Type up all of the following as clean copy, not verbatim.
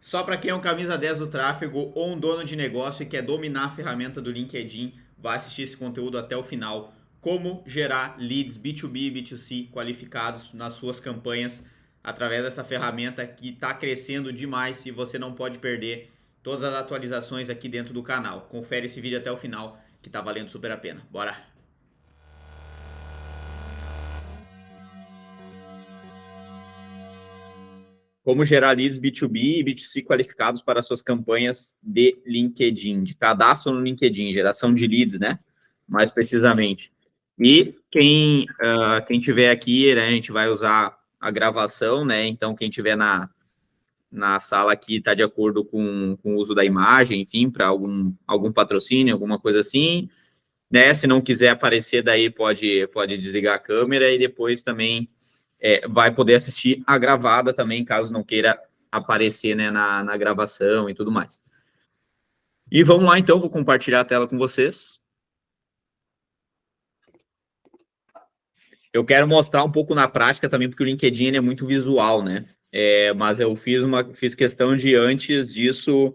Só para quem é um camisa 10 do tráfego ou um dono de negócio e quer dominar a ferramenta do LinkedIn, vai assistir esse conteúdo até o final. Como gerar leads B2B e B2C qualificados nas suas campanhas através dessa ferramenta que está crescendo demais e você não pode perder todas as atualizações aqui dentro do canal. Confere esse vídeo até o final que está valendo super a pena. Bora! Como gerar leads B2B e B2C qualificados para suas campanhas de LinkedIn, de cadastro no LinkedIn, geração de leads, né? Mais precisamente. E quem tiver aqui, né, a gente vai usar a gravação, né? Então, quem tiver na sala aqui está de acordo com o uso da imagem, enfim, para algum patrocínio, alguma coisa assim, né? Se não quiser aparecer, daí pode desligar a câmera e depois também vai poder assistir a gravada também, caso não queira aparecer, né, na gravação e tudo mais. E vamos lá, então, vou compartilhar a tela com vocês. Eu quero mostrar um pouco na prática também, porque o LinkedIn é muito visual, né? Mas eu fiz questão de, antes disso,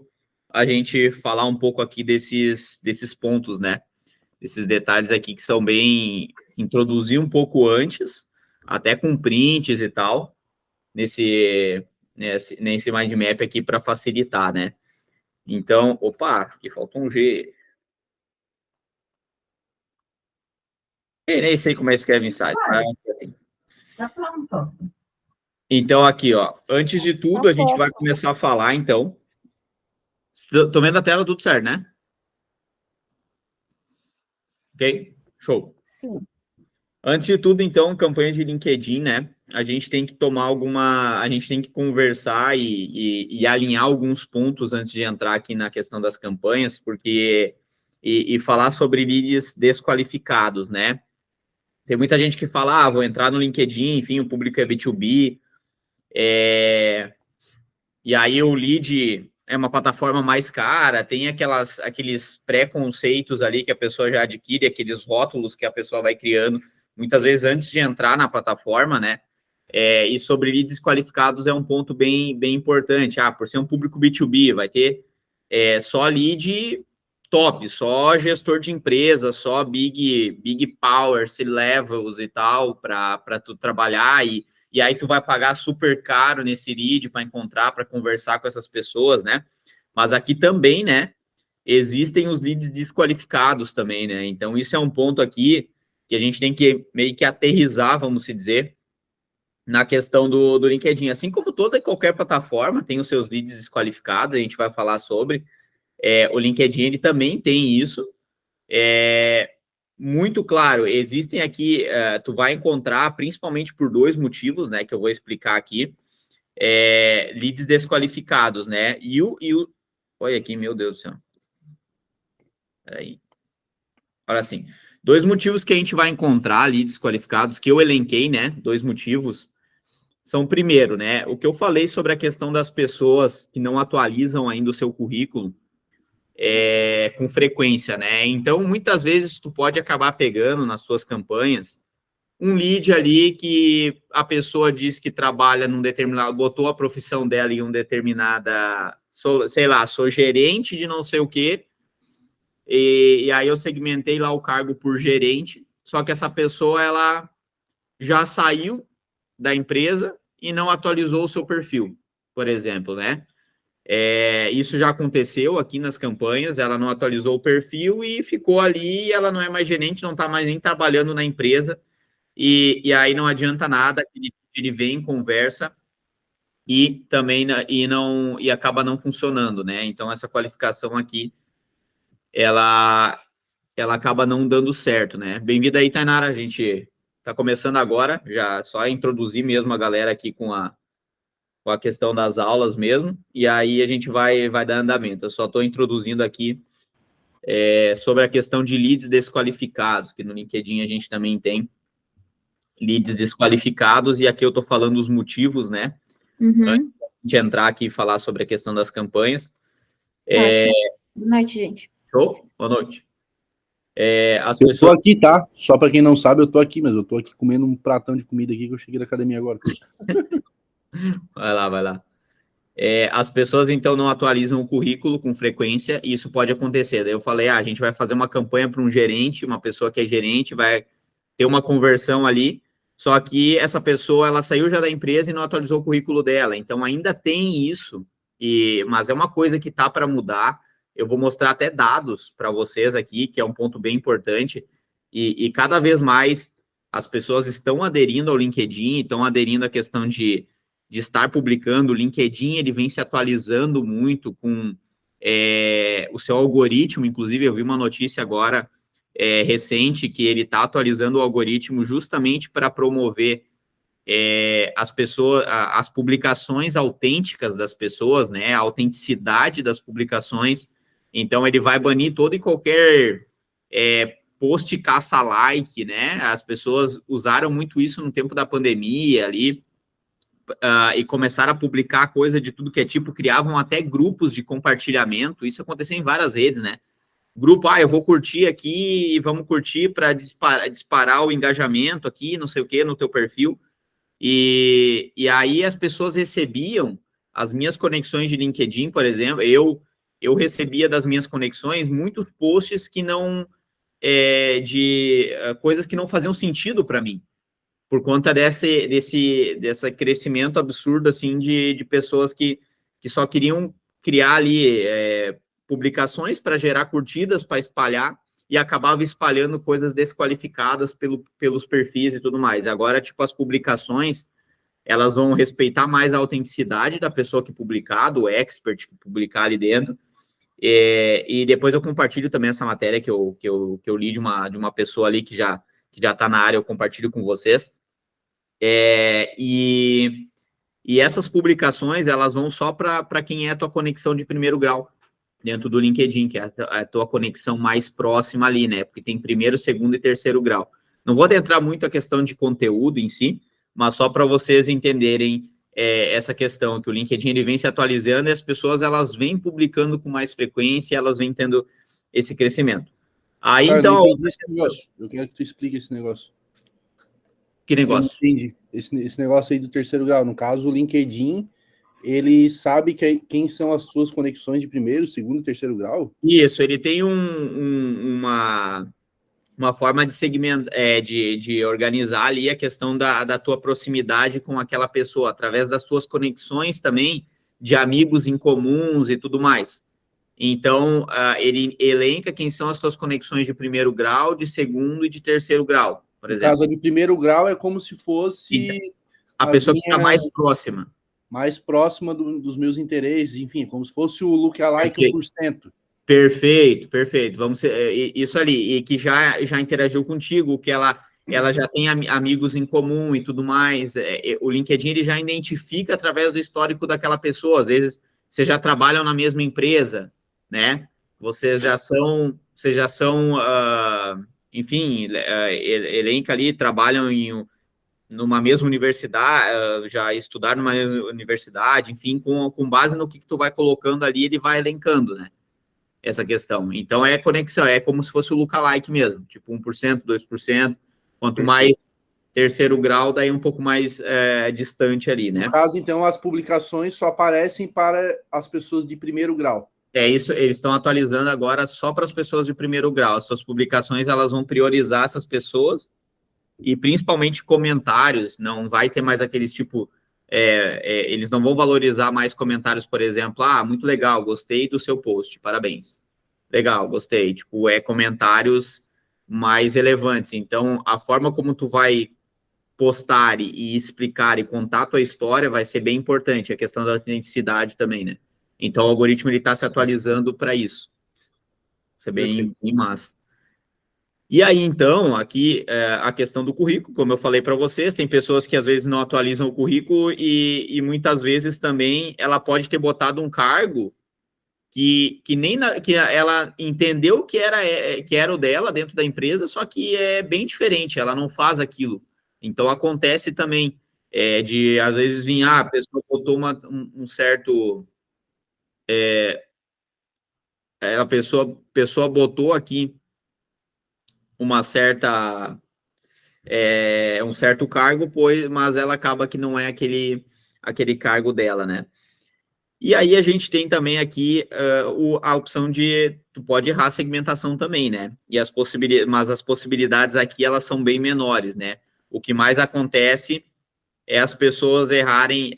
a gente falar um pouco aqui desses pontos, né? Esses detalhes aqui que são bem... Introduzir um pouco antes, até com prints e tal, nesse mind map aqui para facilitar, né? Então, opa, aqui faltou um G. Eu nem sei como é que escreve insight. Tá pronto. Então, aqui, ó, antes de tudo, a gente vai começar a falar, então. Tô vendo a tela, tudo certo, né? Ok? Show. Sim. Antes de tudo, então, campanha de LinkedIn, né? A gente tem que a gente tem que conversar e alinhar alguns pontos antes de entrar aqui na questão das campanhas, porque e falar sobre leads desqualificados, né? Tem muita gente que fala, vou entrar no LinkedIn, enfim, o público é B2B, e aí o lead é uma plataforma mais cara, tem aqueles pré-conceitos ali que a pessoa já adquire, aqueles rótulos que a pessoa vai criando, muitas vezes antes de entrar na plataforma, né? E sobre leads qualificados é um ponto bem importante. Por ser um público B2B, vai ter só lead top, só gestor de empresa, só big power, C-levels e tal, para tu trabalhar, e aí tu vai pagar super caro nesse lead para encontrar, para conversar com essas pessoas, né? Mas aqui também, né, existem os leads desqualificados também, né? Então isso é um ponto aqui que a gente tem que meio que aterrissar, vamos dizer, na questão do LinkedIn. Assim como toda e qualquer plataforma tem os seus leads desqualificados, a gente vai falar sobre, o LinkedIn ele também tem isso. Muito claro, existem aqui, tu vai encontrar, principalmente por dois motivos, né, que eu vou explicar aqui, leads desqualificados, né, olha aqui, meu Deus do céu, peraí, olha assim, dois motivos que a gente vai encontrar ali desqualificados, que eu elenquei, né, dois motivos, são, primeiro, né, o que eu falei sobre a questão das pessoas que não atualizam ainda o seu currículo, com frequência, né? Então, muitas vezes, tu pode acabar pegando nas suas campanhas um lead ali que a pessoa diz que trabalha num determinado, botou a profissão dela em um determinada, sei lá, sou gerente de não sei o quê, e aí eu segmentei lá o cargo por gerente, só que essa pessoa, ela já saiu da empresa e não atualizou o seu perfil, por exemplo, né? Isso já aconteceu aqui nas campanhas, ela não atualizou o perfil e ficou ali, ela não é mais gerente, não está mais nem trabalhando na empresa, e aí não adianta nada, ele vem, conversa, e também e acaba não funcionando, né? Então, essa qualificação aqui, ela acaba não dando certo, né? Bem-vinda aí, Tainara, a gente está começando agora, já só introduzir mesmo a galera aqui com a questão das aulas mesmo, e aí a gente vai dar andamento. Eu só estou introduzindo aqui sobre a questão de leads desqualificados, que no LinkedIn a gente também tem leads desqualificados, e aqui eu estou falando os motivos, né? Antes de entrar aqui e falar sobre a questão das campanhas. Boa noite, gente. Show? Boa noite. Eu tô aqui, tá? Só para quem não sabe, eu tô aqui, mas eu tô aqui comendo um pratão de comida aqui que eu cheguei da academia agora. Vai lá. As pessoas, então, não atualizam o currículo com frequência, e isso pode acontecer. Daí eu falei, a gente vai fazer uma campanha para um gerente, uma pessoa que é gerente, vai ter uma conversão ali, só que essa pessoa, ela saiu já da empresa e não atualizou o currículo dela, então ainda tem isso, mas é uma coisa que tá para mudar. Eu vou mostrar até dados para vocês aqui, que é um ponto bem importante, e cada vez mais as pessoas estão aderindo ao LinkedIn, estão aderindo à questão de estar publicando. O LinkedIn, ele vem se atualizando muito com o seu algoritmo. Inclusive, eu vi uma notícia agora recente que ele está atualizando o algoritmo justamente para promover as pessoas, as publicações autênticas das pessoas, né, a autenticidade das publicações. Então, ele vai banir todo e qualquer post caça-like, né? As pessoas usaram muito isso no tempo da pandemia ali, e começaram a publicar coisa de tudo que é tipo, criavam até grupos de compartilhamento. Isso aconteceu em várias redes, né? Grupo, eu vou curtir aqui e vamos curtir para disparar o engajamento aqui, não sei o que, no teu perfil. E aí as pessoas recebiam as minhas conexões de LinkedIn, por exemplo, eu recebia das minhas conexões muitos posts que não, de coisas que não faziam sentido para mim, por conta desse crescimento absurdo, assim, de pessoas que só queriam criar ali publicações para gerar curtidas, para espalhar, e acabava espalhando coisas desqualificadas pelos perfis e tudo mais. Agora, tipo, as publicações, elas vão respeitar mais a autenticidade da pessoa que publicar, do expert que publicar ali dentro. E depois eu compartilho também essa matéria que eu li de uma pessoa ali que já está na área, eu compartilho com vocês. E essas publicações, elas vão só para quem é a tua conexão de primeiro grau dentro do LinkedIn, que é a tua conexão mais próxima ali, né? Porque tem primeiro, segundo e terceiro grau. Não vou adentrar muito a questão de conteúdo em si, mas só para vocês entenderem essa questão, que o LinkedIn ele vem se atualizando e as pessoas, elas vêm publicando com mais frequência, elas vêm tendo esse crescimento. Aí, Cara, então... eu não entendi esse negócio. Eu quero que tu explique esse negócio. Que negócio? Eu não entendi esse negócio aí do terceiro grau. No caso, o LinkedIn, ele sabe quem são as suas conexões de primeiro, segundo e terceiro grau? Isso, ele tem uma forma de segmento, de organizar ali a questão da tua proximidade com aquela pessoa, através das tuas conexões também, de amigos em comuns e tudo mais. Então, ele elenca quem são as tuas conexões de primeiro grau, de segundo e de terceiro grau, por exemplo. No caso, de primeiro grau é como se fosse... a pessoa que está mais próxima. Mais próxima dos meus interesses, enfim, como se fosse o lookalike 1%. Perfeito. Vamos ser, isso ali, e que já interagiu contigo, que ela já tem amigos em comum e tudo mais. O LinkedIn ele já identifica através do histórico daquela pessoa. Às vezes, vocês já trabalham na mesma empresa, né? Vocês já são enfim, elenca ali, trabalham numa mesma universidade, já estudaram numa mesma universidade, enfim, com base no que tu vai colocando ali, ele vai elencando, né? Essa questão. Então, é conexão, é como se fosse o lookalike mesmo, tipo 1%, 2%, quanto mais terceiro grau, daí um pouco mais distante ali, né? No caso, então, as publicações só aparecem para as pessoas de primeiro grau. Isso, eles estão atualizando agora só para as pessoas de primeiro grau. As suas publicações, elas vão priorizar essas pessoas, e principalmente comentários, não vai ter mais aqueles tipo... eles não vão valorizar mais comentários, por exemplo, muito legal, gostei do seu post, parabéns. Legal, gostei. Tipo, comentários mais relevantes. Então, a forma como tu vai postar e explicar e contar a tua história vai ser bem importante, a questão da autenticidade também, né? Então, o algoritmo ele está se atualizando para isso. Isso é bem massa. E aí, então, aqui a questão do currículo, como eu falei para vocês, tem pessoas que às vezes não atualizam o currículo e muitas vezes também ela pode ter botado um cargo que nem que ela entendeu que era o dela dentro da empresa, só que é bem diferente, ela não faz aquilo. Então, acontece também de, às vezes, vir, a pessoa botou um certo... a pessoa botou aqui uma certa... um certo cargo, mas ela acaba que não é aquele cargo dela, né? E aí a gente tem também aqui a opção de, tu pode errar a segmentação também, né? Mas as possibilidades aqui, elas são bem menores, né? O que mais acontece é as pessoas errarem,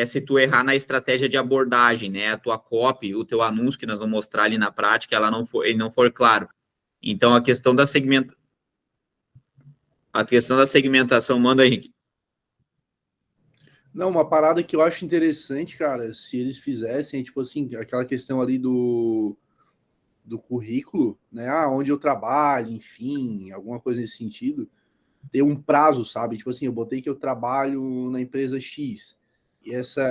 se tu errar na estratégia de abordagem, né? A tua copy, o teu anúncio que nós vamos mostrar ali na prática, ele não for claro. Então, a questão da segmentação, manda, Henrique. Não, uma parada que eu acho interessante, cara, se eles fizessem, tipo assim, aquela questão ali do currículo, né? Ah, onde eu trabalho, enfim, alguma coisa nesse sentido, ter um prazo, sabe? Tipo assim, eu botei que eu trabalho na empresa X. E essa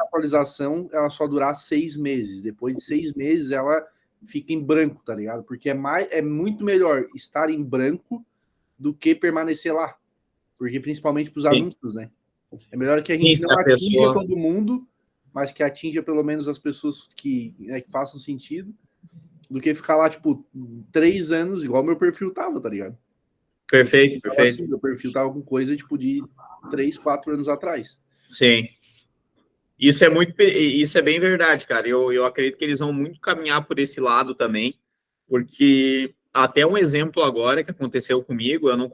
atualização, ela só durar 6 meses. Depois de 6 meses, ela fica em branco, tá ligado? Porque é muito melhor estar em branco do que permanecer lá. Porque principalmente para os anúncios, né? É melhor que a gente não atinja todo mundo, mas que atinja pelo menos as pessoas que façam sentido, do que ficar lá, tipo, 3 anos, igual meu perfil tava, tá ligado? Perfeito. Assim, meu perfil tava com coisa, tipo, de 3, 4 anos atrás. Sim. Isso é bem verdade, cara. Eu acredito que eles vão muito caminhar por esse lado também, porque até um exemplo agora que aconteceu comigo, eu não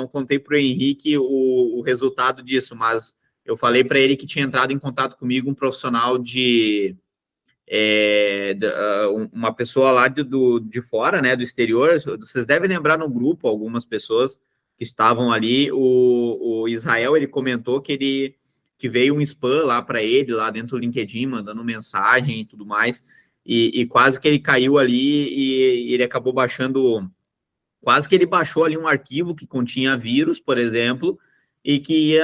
contei para o Henrique o resultado disso, mas eu falei para ele que tinha entrado em contato comigo um profissional uma pessoa lá de fora, né, do exterior. Vocês devem lembrar no grupo algumas pessoas que estavam ali. O Israel, ele comentou que veio um spam lá para ele, lá dentro do LinkedIn, mandando mensagem e tudo mais, e quase que ele caiu ali e ele acabou baixando, quase que ele baixou ali um arquivo que continha vírus, por exemplo, e que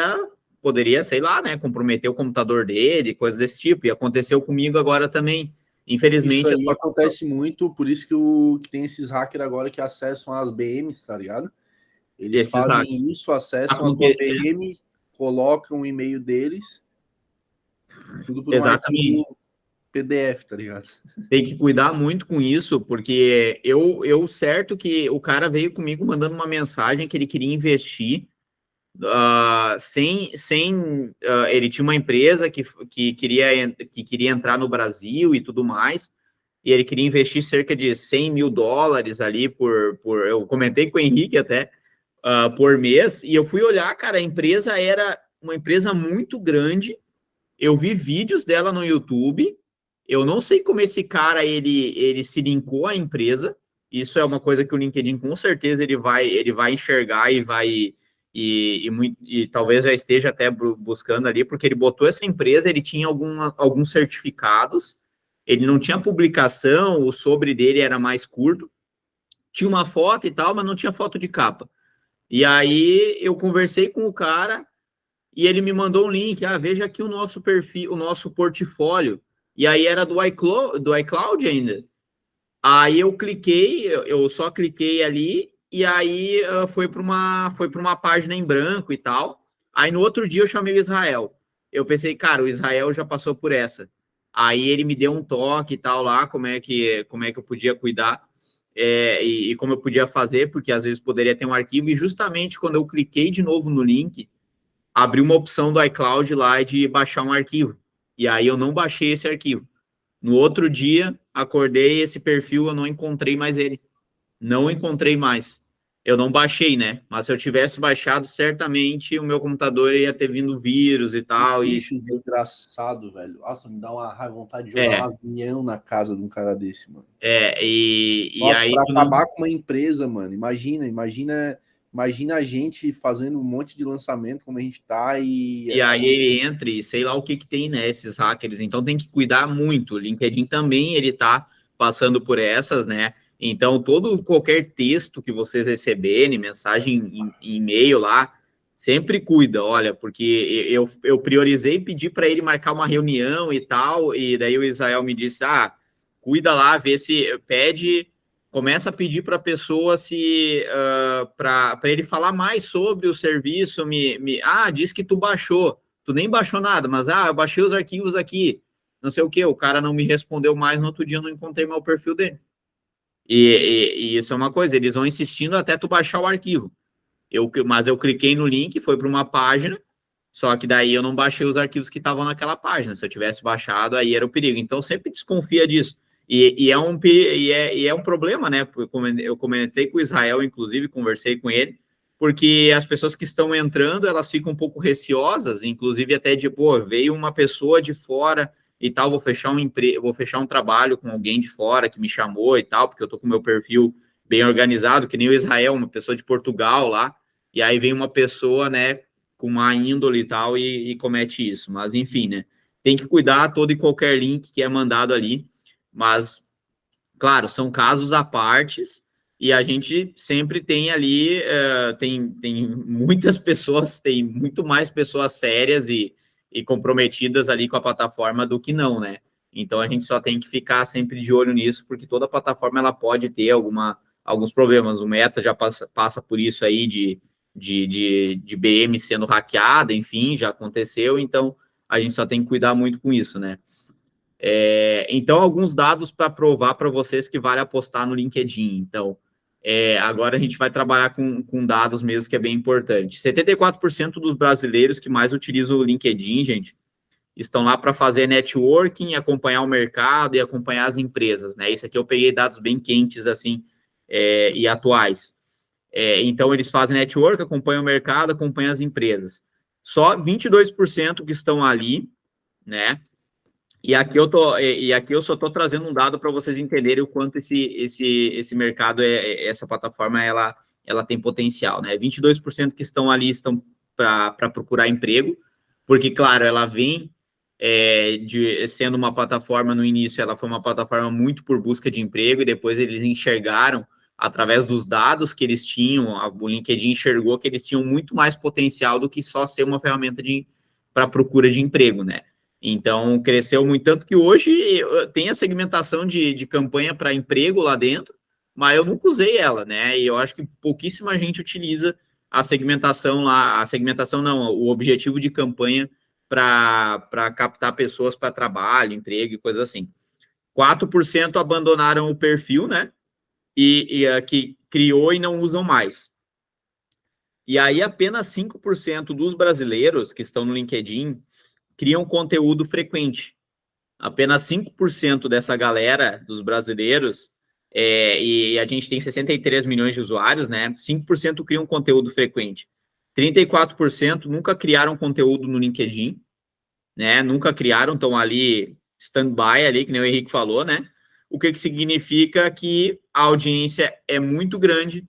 poderia, sei lá, né, comprometer o computador dele, coisas desse tipo, e aconteceu comigo agora também. Infelizmente, isso aí acontece muito, por isso que tem esses hackers agora que acessam as BMs, tá ligado? Eles fazem isso, acessam a tua BM, colocam o e-mail deles, tudo por um arquivo PDF, tá ligado? Tem que cuidar muito com isso, porque certo que o cara veio comigo mandando uma mensagem que ele queria investir, ele tinha uma empresa que queria entrar no Brasil e tudo mais, e ele queria investir cerca de $100 mil ali eu comentei com o Henrique até, por mês, e eu fui olhar, cara, a empresa era uma empresa muito grande, eu vi vídeos dela no YouTube, eu não sei como esse cara, ele se linkou à empresa, isso é uma coisa que o LinkedIn, com certeza, ele vai enxergar e talvez já esteja até buscando ali, porque ele botou essa empresa, ele tinha alguns certificados, ele não tinha publicação, o sobre dele era mais curto, tinha uma foto e tal, mas não tinha foto de capa. E aí eu conversei com o cara e ele me mandou um link, veja aqui o nosso perfil, o nosso portfólio. E aí era do iCloud ainda. Aí eu só cliquei ali e aí foi para uma página em branco e tal. Aí no outro dia eu chamei o Israel. Eu pensei, cara, o Israel já passou por essa. Aí ele me deu um toque e tal lá, como é que eu podia cuidar e como eu podia fazer, porque às vezes poderia ter um arquivo. E justamente quando eu cliquei de novo no link, abriu uma opção do iCloud lá de baixar um arquivo. E aí eu não baixei esse arquivo. No outro dia, acordei, esse perfil, eu não encontrei mais ele. Não encontrei mais. Eu não baixei, né? Mas se eu tivesse baixado, certamente o meu computador ia ter vindo vírus e tal. Bicho desgraçado, velho. Nossa, me dá uma vontade de jogar um avião na casa de um cara desse, mano. Nossa, aí... pra acabar com uma empresa, mano. Imagina a gente fazendo um monte de lançamento como a gente tá e aí ele entra e sei lá o que tem, né, esses hackers. Então tem que cuidar muito. O LinkedIn também, ele tá passando por essas, né? Então qualquer texto que vocês receberem, mensagem em e-mail lá, sempre cuida, olha, porque eu priorizei pedir para ele marcar uma reunião e tal, e daí o Israel me disse, cuida lá, vê se começa a pedir para a pessoa se para ele falar mais sobre o serviço, diz que tu baixou, tu nem baixou nada, mas eu baixei os arquivos aqui, não sei o que, o cara não me respondeu mais, no outro dia eu não encontrei meu perfil dele. E isso é uma coisa, eles vão insistindo até tu baixar o arquivo. Mas eu cliquei no link, foi para uma página, Só que daí eu não baixei os arquivos que estavam naquela página. Se eu tivesse baixado, aí era o perigo. Então, sempre desconfia disso. E é um problema, né? Eu comentei com o Israel, inclusive, conversei com ele, porque as pessoas que estão entrando, elas ficam um pouco receosas, inclusive até de, pô, veio uma pessoa de fora e tal, vou fechar um trabalho com alguém de fora que me chamou e tal, porque eu tô com o meu perfil bem organizado, que nem o Israel, uma pessoa de Portugal lá, e aí vem uma pessoa, né, com uma índole e tal, e comete isso. Mas, enfim, né, tem que cuidar todo e qualquer link que é mandado ali, mas, claro, são casos à partes, e a gente sempre tem ali, tem muitas pessoas, tem muito mais pessoas sérias e comprometidas ali com a plataforma do que não, né? Então a gente só tem que ficar sempre de olho nisso, porque toda plataforma ela pode ter alguns problemas. O Meta já passa por isso aí de BM sendo hackeada, enfim, já aconteceu, então a gente só tem que cuidar muito com isso, né? Então, alguns dados para provar para vocês que vale apostar no LinkedIn. Então, agora a gente vai trabalhar com dados mesmo, que é bem importante. 74% dos brasileiros que mais utilizam o LinkedIn, gente, estão lá para fazer networking, acompanhar o mercado e acompanhar as empresas, né? Isso aqui eu peguei dados bem quentes, assim, e atuais. Então, eles fazem network, acompanham o mercado, acompanham as empresas. Só 22% que estão ali, né? E aqui eu só estou trazendo um dado para vocês entenderem o quanto esse mercado, essa plataforma, ela tem potencial, né? 22% que estão ali estão para procurar emprego, porque, claro, ela vem sendo uma plataforma no início, ela foi uma plataforma muito por busca de emprego, e depois eles enxergaram, através dos dados que eles tinham, o LinkedIn enxergou que eles tinham muito mais potencial do que só ser uma ferramenta para procura de emprego, né? Então, cresceu muito, tanto que hoje tem a segmentação de campanha para emprego lá dentro, mas eu nunca usei ela, né? E eu acho que pouquíssima gente utiliza a segmentação lá, a segmentação não, o objetivo de campanha para captar pessoas para trabalho, emprego e coisas assim. 4% abandonaram o perfil, né? E que criou e não usam mais. E aí, apenas 5% dos brasileiros que estão no LinkedIn criam conteúdo frequente. Apenas 5% dessa galera, dos brasileiros, e a gente tem 63 milhões de usuários, né? 5% criam conteúdo frequente. 34% nunca criaram conteúdo no LinkedIn, né? Nunca criaram, estão ali stand-by, ali, que nem o Henrique falou, né? O que significa que a audiência é muito grande,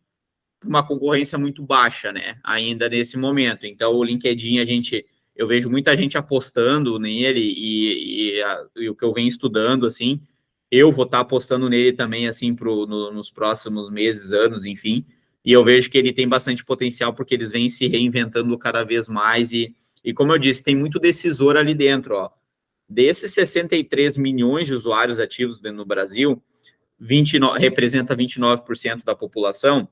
uma concorrência muito baixa, né? Ainda nesse momento. Então, o LinkedIn, eu vejo muita gente apostando nele e o que eu venho estudando, assim, eu vou estar apostando nele também, assim, nos próximos meses, anos, enfim, e eu vejo que ele tem bastante potencial porque eles vêm se reinventando cada vez mais e como eu disse, tem muito decisor ali dentro, ó. Desses 63 milhões de usuários ativos no Brasil, representa 29% da população.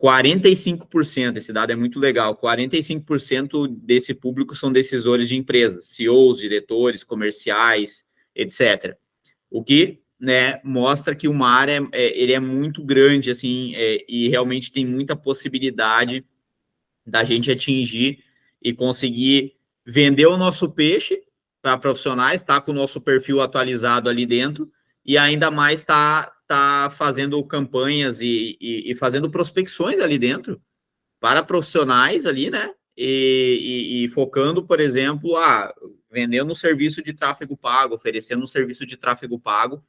45%, esse dado é muito legal, 45% desse público são decisores de empresas, CEOs, diretores, comerciais, etc. O que, né, mostra que o mar ele é muito grande, assim, e realmente tem muita possibilidade da gente atingir e conseguir vender o nosso peixe para profissionais, tá com o nosso perfil atualizado ali dentro, e ainda mais tá fazendo campanhas e fazendo prospecções ali dentro para profissionais ali, né? E focando, por exemplo, vendendo um serviço de tráfego pago, oferecendo um serviço de tráfego pago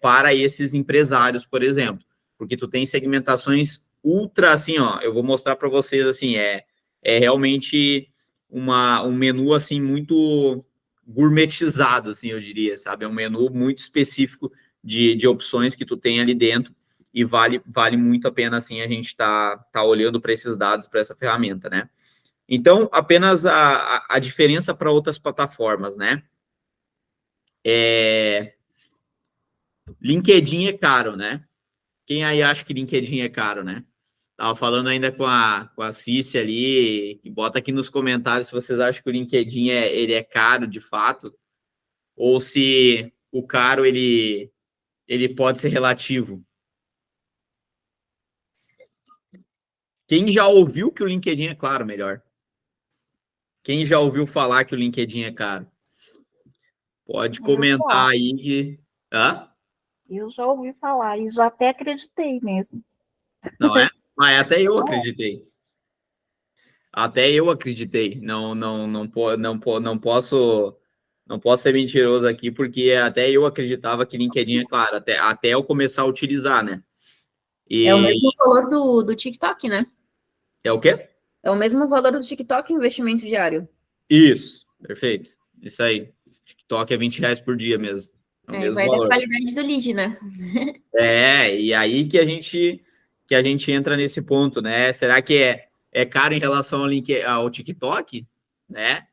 para esses empresários, por exemplo. Porque tu tem segmentações ultra, assim, ó, eu vou mostrar para vocês, assim, é realmente um menu, assim, muito gourmetizado, assim, eu diria, sabe? É um menu muito específico de opções que tu tem ali dentro e vale muito a pena, assim, a gente tá olhando para esses dados, para essa ferramenta, né? Então, apenas a diferença para outras plataformas, né? LinkedIn é caro, né? Quem aí acha que LinkedIn é caro, né? Tava falando ainda com a Cícia ali, e bota aqui nos comentários se vocês acham que o LinkedIn ele é caro de fato, ou se o caro ele pode ser relativo. Quem já ouviu que o LinkedIn é claro, melhor. Quem já ouviu falar que o LinkedIn é caro? Pode comentar aí que... Hã? Eu já ouvi falar e já até acreditei mesmo. Não é? Mas até eu acreditei. Até eu acreditei. Não posso ser mentiroso aqui, porque até eu acreditava que LinkedIn é claro, até eu começar a utilizar, né? É o E mesmo valor do TikTok, né? é o quê? É o mesmo valor do TikTok investimento diário. Isso, perfeito. Isso aí. TikTok é R$ 20 por dia mesmo. É o Aí mesmo vai da valor. qualidade do lead, né? E aí que a gente entra nesse ponto, né? Será que é caro em relação ao TikTok, né?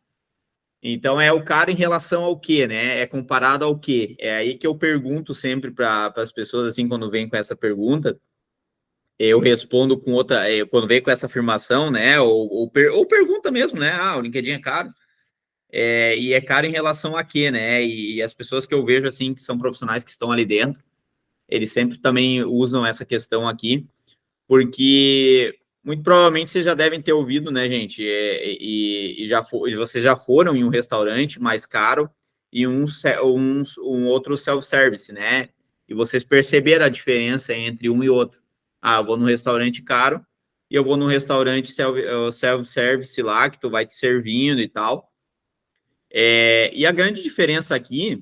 Então é o caro em relação ao quê, né? É comparado ao quê? É aí que eu pergunto sempre para as pessoas assim quando vem com essa pergunta, eu respondo com outra, quando vem com essa afirmação, né? Ou pergunta mesmo, né? Ah, o LinkedIn é caro. E é caro em relação a quê, né? E as pessoas que eu vejo assim que são profissionais que estão ali dentro, eles sempre também usam essa questão aqui, porque muito provavelmente vocês já devem ter ouvido, né, gente? E vocês já foram em um restaurante mais caro e um outro self-service, né? E vocês perceberam a diferença entre um e outro. Ah, eu vou num restaurante caro e eu vou num restaurante self-service lá, que tu vai te servindo e tal. E a grande diferença aqui,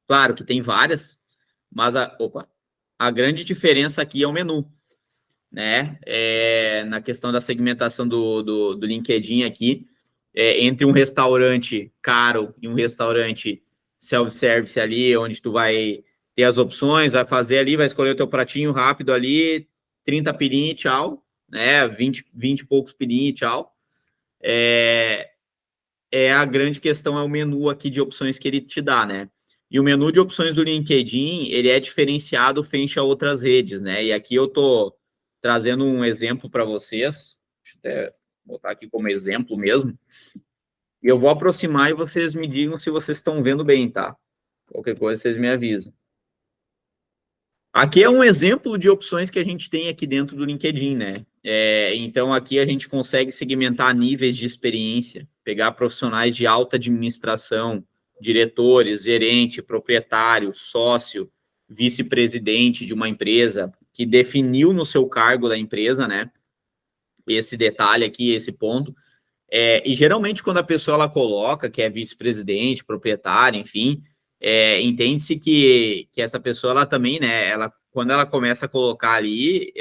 claro que tem várias, mas a grande diferença aqui é o menu, né? Na questão da segmentação do LinkedIn aqui, entre um restaurante caro e um restaurante self-service ali, onde tu vai ter as opções, vai fazer ali, vai escolher o teu pratinho rápido ali, 30 pilinha e tchau, né? 20 e poucos pilinha e tchau. A grande questão é o menu aqui de opções que ele te dá, né? E o menu de opções do LinkedIn, ele é diferenciado frente a outras redes, né? E aqui eu tô trazendo um exemplo para vocês, deixa eu até botar aqui como exemplo mesmo, e eu vou aproximar e vocês me digam se vocês estão vendo bem, tá? Qualquer coisa vocês me avisam. Aqui é um exemplo de opções que a gente tem aqui dentro do LinkedIn, né? Então, aqui a gente consegue segmentar níveis de experiência, pegar profissionais de alta administração, diretores, gerente, proprietário, sócio, vice-presidente de uma empresa, que definiu no seu cargo da empresa, né? Esse detalhe aqui, esse ponto. E geralmente, quando a pessoa ela coloca que é vice-presidente, proprietário, enfim, entende-se que essa pessoa ela também, né? Quando ela começa a colocar ali,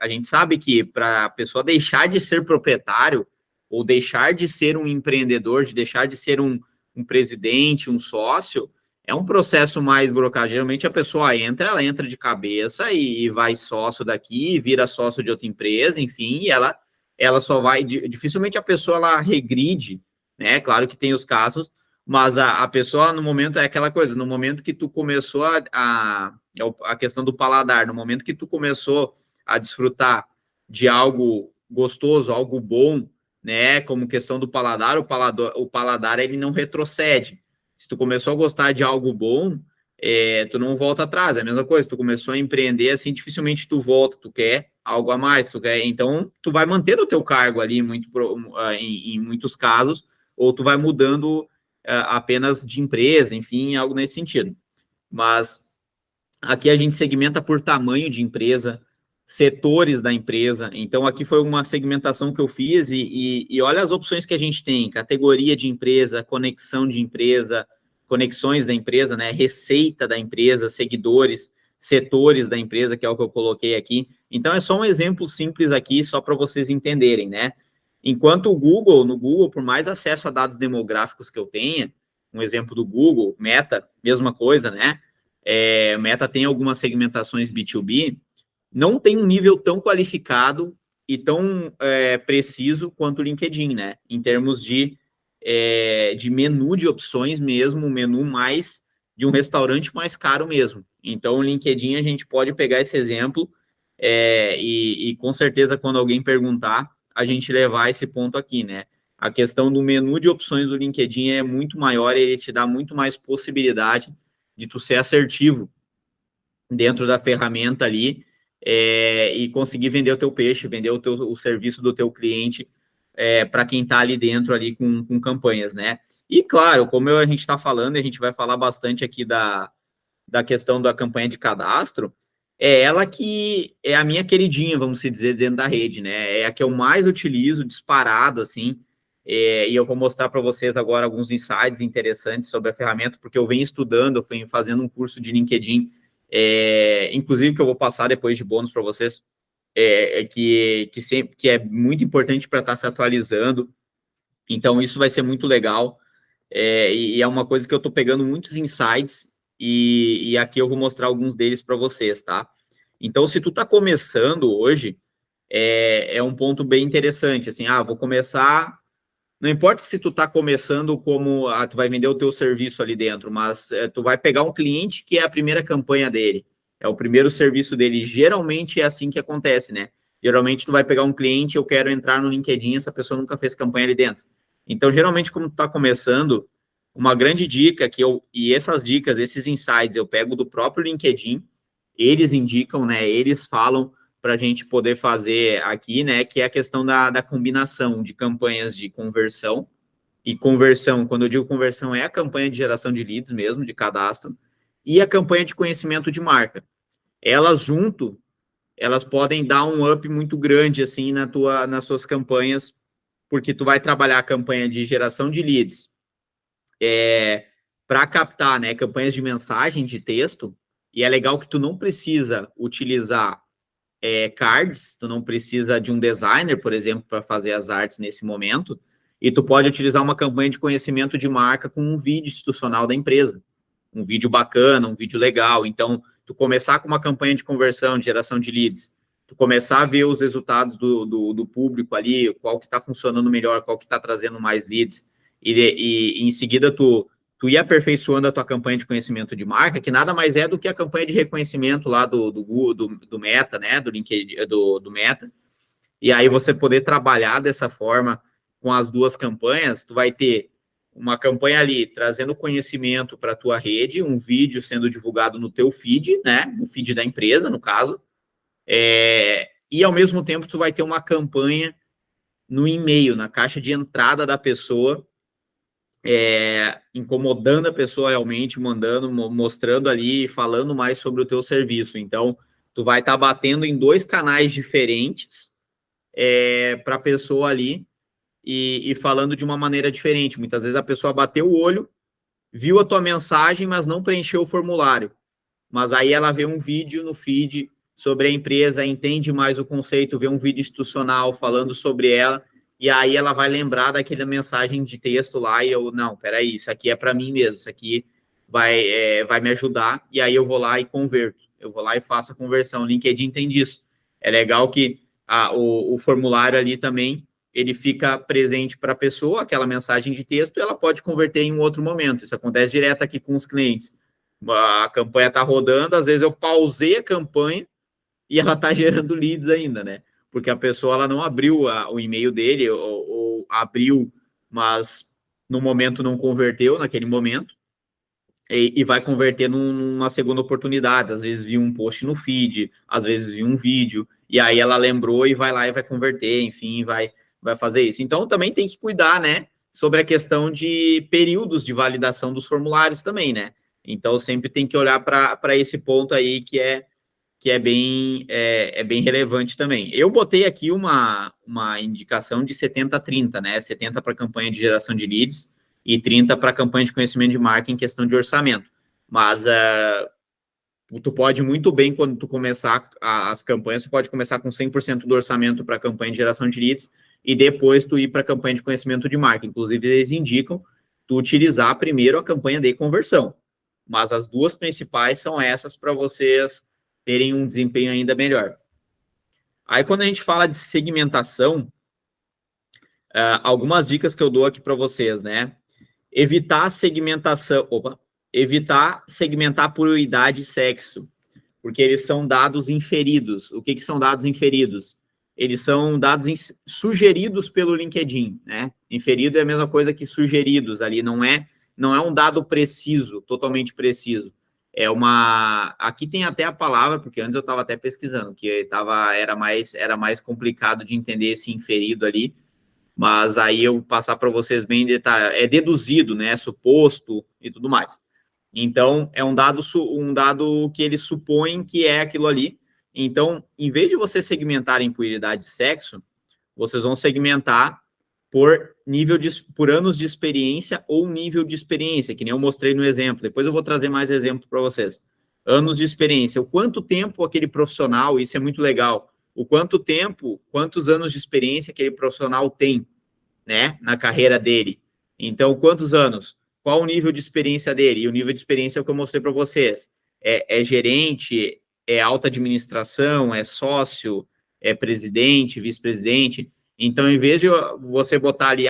a gente sabe que para a pessoa deixar de ser proprietário ou deixar de ser um empreendedor, de deixar de ser um presidente, um sócio, é um processo mais burocrático. Geralmente a pessoa ela entra de cabeça e vai sócio daqui, vira sócio de outra empresa, enfim, e ela só vai, dificilmente a pessoa ela regride, né? Claro que tem os casos, mas a pessoa no momento é aquela coisa, no momento que tu começou a questão do paladar, no momento que tu começou a desfrutar de algo gostoso, algo bom, né? Como questão do paladar, o paladar ele não retrocede. Se tu começou a gostar de algo bom, tu não volta atrás, é a mesma coisa, tu começou a empreender, assim, dificilmente tu volta, tu quer algo a mais, então tu vai manter o teu cargo ali em muitos casos, ou tu vai mudando apenas de empresa, enfim, algo nesse sentido. Mas aqui a gente segmenta por tamanho de empresa, setores da empresa, então aqui foi uma segmentação que eu fiz e olha as opções que a gente tem, categoria de empresa, conexão de empresa, conexões da empresa, né, receita da empresa, seguidores, setores da empresa, que é o que eu coloquei aqui. Então, é só um exemplo simples aqui, só para vocês entenderem, né? Enquanto no Google, por mais acesso a dados demográficos que eu tenha, um exemplo do Google, Meta, mesma coisa, né? Meta tem algumas segmentações B2B, não tem um nível tão qualificado e tão preciso quanto o LinkedIn, né? Em termos de menu de opções mesmo, o menu mais de um restaurante mais caro mesmo. Então, o LinkedIn a gente pode pegar esse exemplo e com certeza quando alguém perguntar, a gente levar esse ponto aqui, né? A questão do menu de opções do LinkedIn é muito maior, ele te dá muito mais possibilidade de tu ser assertivo dentro da ferramenta ali e conseguir vender o teu peixe, vender o serviço do teu cliente para quem está ali dentro ali com campanhas, né? E claro, como a gente está falando, a gente vai falar bastante aqui da questão da campanha de cadastro, é ela que é a minha queridinha, vamos dizer, dentro da rede, né? É a que eu mais utilizo, disparado, assim, e eu vou mostrar para vocês agora alguns insights interessantes sobre a ferramenta, porque eu venho estudando, eu venho fazendo um curso de LinkedIn, inclusive que eu vou passar depois de bônus para vocês, que é muito importante para estar se atualizando. Então, isso vai ser muito legal. E é uma coisa que eu estou pegando muitos insights e aqui eu vou mostrar alguns deles para vocês, tá? Então, se tu está começando hoje, é um ponto bem interessante, assim, vou começar... Não importa se tu está começando como... tu vai vender o teu serviço ali dentro, mas tu vai pegar um cliente que é a primeira campanha dele, é o primeiro serviço dele. Geralmente é assim que acontece, né? Geralmente tu vai pegar um cliente, eu quero entrar no LinkedIn, essa pessoa nunca fez campanha ali dentro. Então, geralmente, como tu está começando, uma grande dica e essas dicas, esses insights, eu pego do próprio LinkedIn, eles indicam, né? Eles falam para a gente poder fazer aqui, né? Que é a questão da combinação de campanhas de conversão. E conversão, quando eu digo conversão, é a campanha de geração de leads mesmo, de cadastro, e a campanha de conhecimento de marca. Elas elas podem dar um up muito grande, assim, nas suas campanhas, porque tu vai trabalhar a campanha de geração de leads para captar, né, campanhas de mensagem, de texto, e é legal que tu não precisa utilizar cards, tu não precisa de um designer, por exemplo, para fazer as artes nesse momento, e tu pode utilizar uma campanha de conhecimento de marca com um vídeo institucional da empresa, um vídeo bacana, um vídeo legal. Então, tu começar com uma campanha de conversão, de geração de leads, tu começar a ver os resultados do público ali, qual que está funcionando melhor, qual que está trazendo mais leads, e em seguida tu ir aperfeiçoando a tua campanha de conhecimento de marca, que nada mais é do que a campanha de reconhecimento lá do Meta, né, do LinkedIn, do Meta, e aí você poder trabalhar dessa forma com as duas campanhas, tu vai ter uma campanha ali trazendo conhecimento para a tua rede, um vídeo sendo divulgado no teu feed, né, no feed da empresa, no caso, e ao mesmo tempo tu vai ter uma campanha no e-mail, na caixa de entrada da pessoa, incomodando a pessoa realmente, mostrando ali, falando mais sobre o teu serviço. Então, tu vai estar batendo em 2 canais diferentes para a pessoa ali e falando de uma maneira diferente. Muitas vezes a pessoa bateu o olho, viu a tua mensagem, mas não preencheu o formulário. Mas aí ela vê um vídeo no feed sobre a empresa, entende mais o conceito, vê um vídeo institucional falando sobre ela, e aí ela vai lembrar daquela mensagem de texto lá, e não, peraí, isso aqui é para mim mesmo, isso aqui vai me ajudar, e aí eu vou lá e converto, eu vou lá e faço a conversão. O LinkedIn tem disso. É legal que o formulário ali também, ele fica presente para a pessoa, aquela mensagem de texto, e ela pode converter em um outro momento. Isso acontece direto aqui com os clientes. A campanha está rodando, às vezes eu pausei a campanha e ela está gerando leads ainda, né? Porque a pessoa ela não abriu o e-mail dele, ou abriu, mas no momento não converteu naquele momento, e vai converter numa segunda oportunidade. Às vezes viu um post no feed, às vezes viu um vídeo, e aí ela lembrou e vai lá e vai converter, enfim, vai fazer isso. Então também tem que cuidar, né, sobre a questão de períodos de validação dos formulários também, né? Então sempre tem que olhar para esse ponto aí que é bem relevante também. Eu botei aqui uma indicação de 70-30, né? 70 para campanha de geração de leads e 30 para campanha de conhecimento de marca em questão de orçamento. Mas tu pode muito bem, quando tu começar as campanhas, tu pode começar com 100% do orçamento para a campanha de geração de leads e depois tu ir para a campanha de conhecimento de marca. Inclusive, eles indicam tu utilizar primeiro a campanha de conversão. Mas as duas principais são essas para vocês terem um desempenho ainda melhor. Aí, quando a gente fala de segmentação, algumas dicas que eu dou aqui para vocês, né? Evitar segmentar por idade e sexo, porque eles são dados inferidos. O que são dados inferidos? Eles são dados sugeridos pelo LinkedIn, né? Inferido é a mesma coisa que sugeridos ali, não é um dado preciso, totalmente preciso. Aqui tem até a palavra, porque antes eu estava até pesquisando, que era mais complicado de entender esse inferido ali, mas aí eu vou passar para vocês bem detalhado. É deduzido, né? Suposto e tudo mais. Então, é um dado que eles supõem que é aquilo ali. Então, em vez de vocês segmentarem por idade e sexo, vocês vão segmentar por por anos de experiência ou nível de experiência, que nem eu mostrei no exemplo. Depois eu vou trazer mais exemplo para vocês. Anos de experiência. O quanto tempo aquele profissional, isso é muito legal, quantos anos de experiência aquele profissional tem, né, na carreira dele. Então, quantos anos? Qual o nível de experiência dele? E o nível de experiência é o que eu mostrei para vocês. É gerente, é alta administração, é sócio, é presidente, vice-presidente. Então, em vez de você botar ali,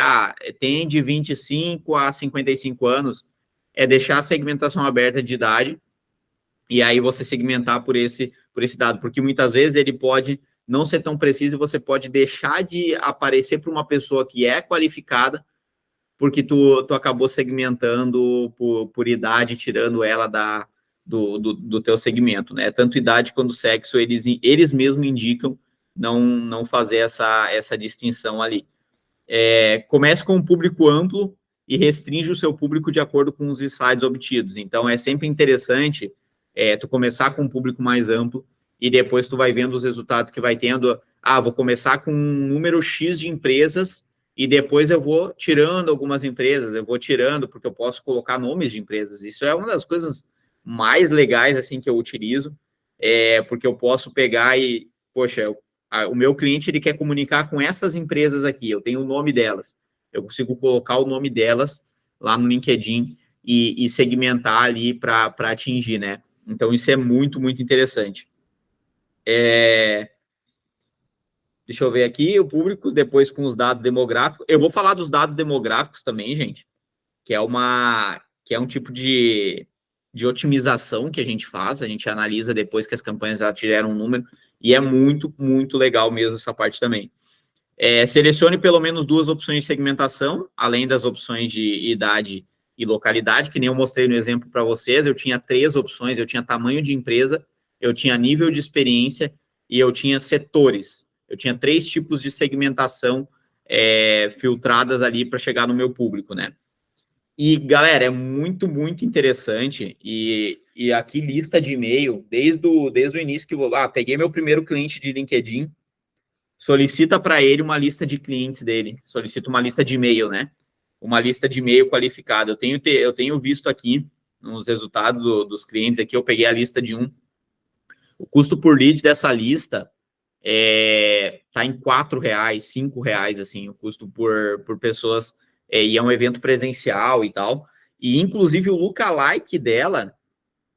tem de 25 a 55 anos, é deixar a segmentação aberta de idade e aí você segmentar por esse dado, porque muitas vezes ele pode não ser tão preciso e você pode deixar de aparecer para uma pessoa que é qualificada porque tu acabou segmentando por idade, tirando ela do teu segmento, né? Tanto idade quanto sexo, eles mesmos indicam não fazer essa distinção ali. Comece com um público amplo e restringe o seu público de acordo com os insights obtidos. Então, é sempre interessante tu começar com um público mais amplo e depois tu vai vendo os resultados que vai tendo. Vou começar com um número X de empresas e depois eu vou tirando algumas empresas, porque eu posso colocar nomes de empresas. Isso é uma das coisas mais legais, assim, que eu utilizo, porque eu posso pegar e, poxa, o meu cliente, ele quer comunicar com essas empresas aqui, eu tenho o nome delas, eu consigo colocar o nome delas lá no LinkedIn e segmentar ali para atingir, né? Então, isso é muito, muito interessante. Deixa eu ver aqui, o público, depois com os dados demográficos. Eu vou falar dos dados demográficos também, gente, que é um tipo de otimização que a gente faz, a gente analisa depois que as campanhas já tiveram um número, e é muito, muito legal mesmo essa parte também. Selecione pelo menos 2 opções de segmentação, além das opções de idade e localidade, que nem eu mostrei no exemplo para vocês, eu tinha 3 opções, eu tinha tamanho de empresa, eu tinha nível de experiência e eu tinha setores. Eu tinha 3 tipos de segmentação filtradas ali para chegar no meu público, né? E, galera, é muito, muito interessante. E aqui, lista de e-mail, desde o início que eu peguei meu primeiro cliente de LinkedIn, solicita para ele uma lista de clientes dele, solicita uma lista de e-mail, né? Uma lista de e-mail qualificada. Eu tenho visto aqui, nos resultados dos clientes, aqui eu peguei a lista de um. O custo por lead dessa lista tá em R$4, R$5, assim, o custo por pessoas, e é um evento presencial e tal, e inclusive o lookalike dela,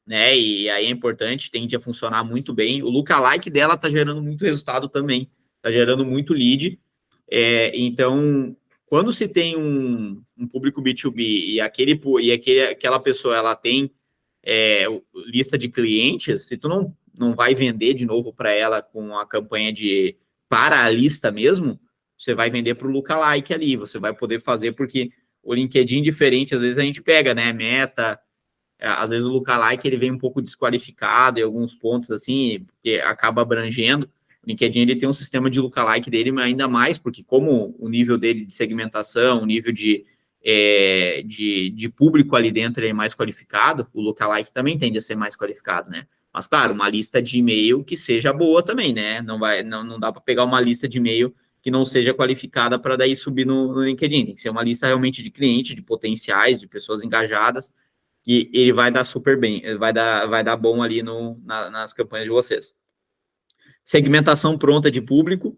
né, e aí é importante, tende a funcionar muito bem, o lookalike dela tá gerando muito resultado também, tá gerando muito lead, então, quando se tem um público B2B e aquela pessoa, ela tem lista de clientes, se tu não vai vender de novo para ela com a campanha para a lista mesmo, você vai vender para o lookalike ali, você vai poder fazer, porque o LinkedIn diferente, às vezes a gente pega, né, meta, às vezes o lookalike ele vem um pouco desqualificado em alguns pontos, assim, porque acaba abrangendo. O LinkedIn ele tem um sistema de lookalike dele, mas ainda mais, porque como o nível dele de segmentação, o nível de público ali dentro ele é mais qualificado, o lookalike também tende a ser mais qualificado, né? Mas, claro, uma lista de e-mail que seja boa também, né? Não dá para pegar uma lista de e-mail que não seja qualificada para daí subir no LinkedIn. Tem que ser uma lista realmente de cliente, de potenciais, de pessoas engajadas, que ele vai dar super bem, vai dar bom ali nas campanhas de vocês. Segmentação pronta de público.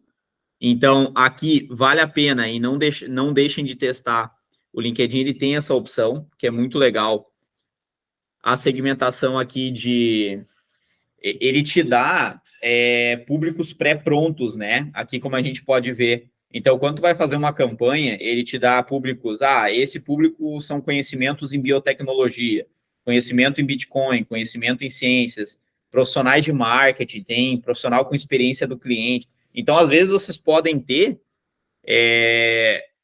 Então, aqui vale a pena e não deixem de testar. O LinkedIn ele tem essa opção, que é muito legal. A segmentação aqui ele te dá públicos pré-prontos, né? Aqui, como a gente pode ver. Então, quando tu vai fazer uma campanha, ele te dá públicos. Esse público são conhecimentos em biotecnologia, conhecimento em Bitcoin, conhecimento em ciências, profissionais de marketing, tem profissional com experiência do cliente. Então, às vezes, vocês podem ter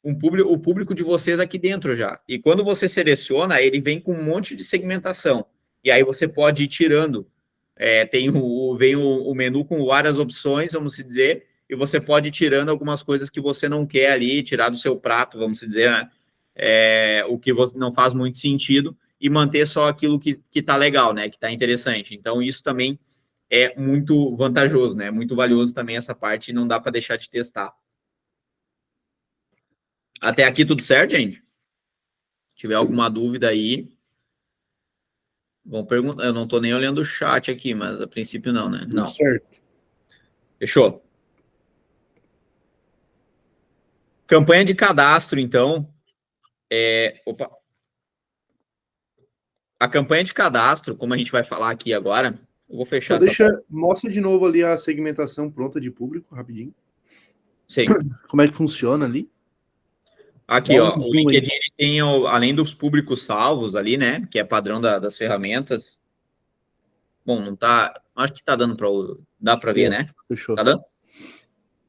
o público de vocês aqui dentro já. E quando você seleciona, ele vem com um monte de segmentação. E aí você pode ir tirando. Vem o menu com várias opções, vamos dizer, e você pode ir tirando algumas coisas que você não quer ali, tirar do seu prato, vamos dizer, né? O que você não faz muito sentido, e manter só aquilo que tá legal, né? Que tá interessante. Então, isso também é muito vantajoso, né? Muito valioso também essa parte, e não dá para deixar de testar. Até aqui tudo certo, gente? Se tiver alguma dúvida aí, vão perguntar. Eu não estou nem olhando o chat aqui, mas a princípio não, né? Não. Tudo certo. Fechou. Campanha de cadastro, então. Opa. A campanha de cadastro, como a gente vai falar aqui agora, eu vou fechar Mostra de novo ali a segmentação pronta de público, rapidinho. Sim. Como é que funciona ali? Aqui, ó, o LinkedIn ele tem, além dos públicos salvos ali, né, que é padrão das ferramentas. Bom, não tá, acho que tá dando para, dá para ver, né? Fechou. Tá dando?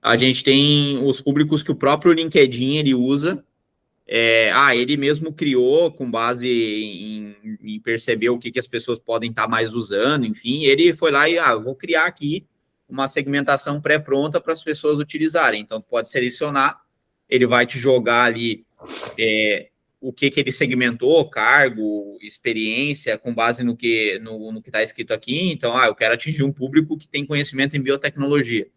A gente tem os públicos que o próprio LinkedIn ele usa. Ele mesmo criou com base em perceber o que as pessoas podem estar mais usando, enfim, ele foi lá e, vou criar aqui uma segmentação pré-pronta para as pessoas utilizarem. Então, pode selecionar, ele vai te jogar ali o que ele segmentou, cargo, experiência, com base no que está escrito aqui. Então, eu quero atingir um público que tem conhecimento em biotecnologia.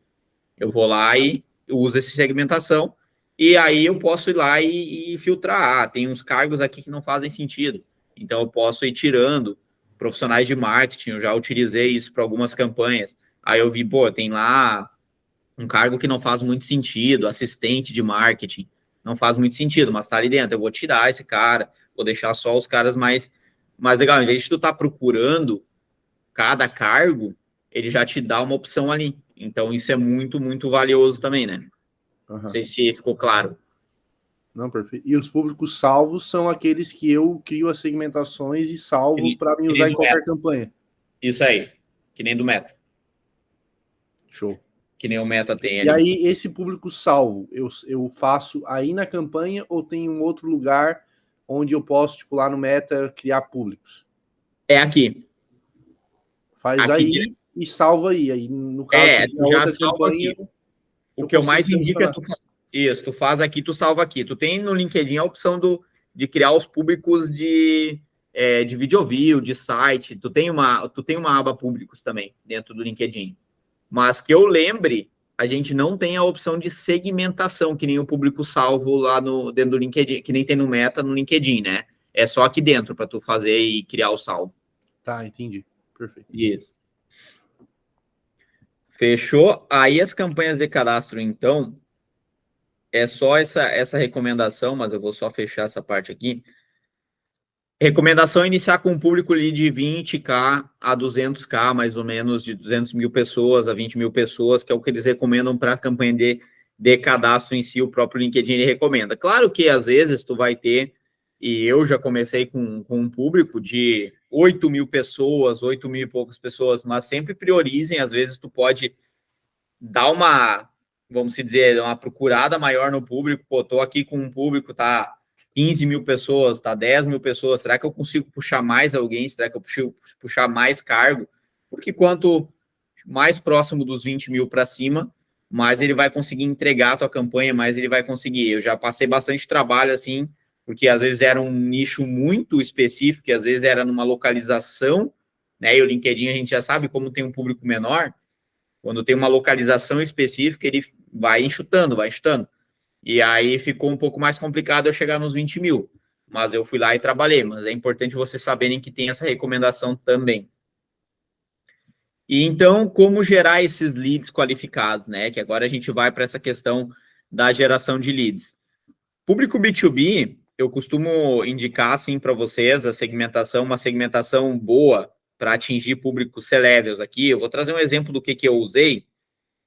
Eu vou lá e uso essa segmentação, e aí eu posso ir lá e filtrar. Tem uns cargos aqui que não fazem sentido. Então, eu posso ir tirando profissionais de marketing. Eu já utilizei isso para algumas campanhas. Aí eu vi, tem lá um cargo que não faz muito sentido, assistente de marketing. Não faz muito sentido, mas tá ali dentro. Eu vou tirar esse cara, vou deixar só os caras mais legal. Em vez de tu estar procurando cada cargo, ele já te dá uma opção ali. Então, isso é muito, muito valioso também, né? Uhum. Não sei se ficou claro. Não, perfeito. E os públicos salvos são aqueles que eu crio as segmentações e salvo para me usar em qualquer campanha. Isso aí. Que nem do Meta. Show. Que nem o Meta tem ali. E aí, esse público salvo, eu faço aí na campanha ou tem um outro lugar onde eu posso, tipo, lá no Meta, criar públicos? É aqui. Faz aqui, aí e salva aí. Aí, no caso, tu já salva campanha, aqui. O que eu mais indico é tu faz aqui, tu salva aqui. Tu tem no LinkedIn a opção de criar os públicos de video view, de site. Tu tem uma aba públicos também dentro do LinkedIn. Mas que eu lembre, a gente não tem a opção de segmentação, que nem o público salvo lá dentro do LinkedIn, que nem tem no Meta, no LinkedIn, né? É só aqui dentro para tu fazer e criar o salvo. Tá, entendi. Perfeito. Isso. Fechou? Aí as campanhas de cadastro, então, é só essa recomendação, mas eu vou só fechar essa parte aqui. Recomendação é iniciar com um público ali de 20K a 200K, mais ou menos, de 200 mil pessoas a 20 mil pessoas, que é o que eles recomendam para a campanha de cadastro em si, o próprio LinkedIn ele recomenda. Claro que, às vezes, tu vai ter, e eu já comecei com um público de 8 mil pessoas, 8 mil e poucas pessoas, mas sempre priorizem, às vezes tu pode dar uma, vamos dizer, uma procurada maior no público. Tô aqui com um público, tá 15 mil pessoas, tá 10 mil pessoas, será que eu consigo puxar mais alguém? Será que eu consigo puxar mais cargo? Porque quanto mais próximo dos 20 mil para cima, mais ele vai conseguir entregar a tua campanha, mais ele vai conseguir. Eu já passei bastante trabalho assim, porque às vezes era um nicho muito específico, e às vezes era numa localização, né? E o LinkedIn a gente já sabe como tem um público menor, quando tem uma localização específica, ele vai enxutando. E aí ficou um pouco mais complicado eu chegar nos 20 mil. Mas eu fui lá e trabalhei. Mas é importante vocês saberem que tem essa recomendação também. E então, como gerar esses leads qualificados, né? Que agora a gente vai para essa questão da geração de leads. Público B2B, eu costumo indicar, assim, para vocês, uma segmentação boa para atingir público C-levels aqui. Eu vou trazer um exemplo do que eu usei.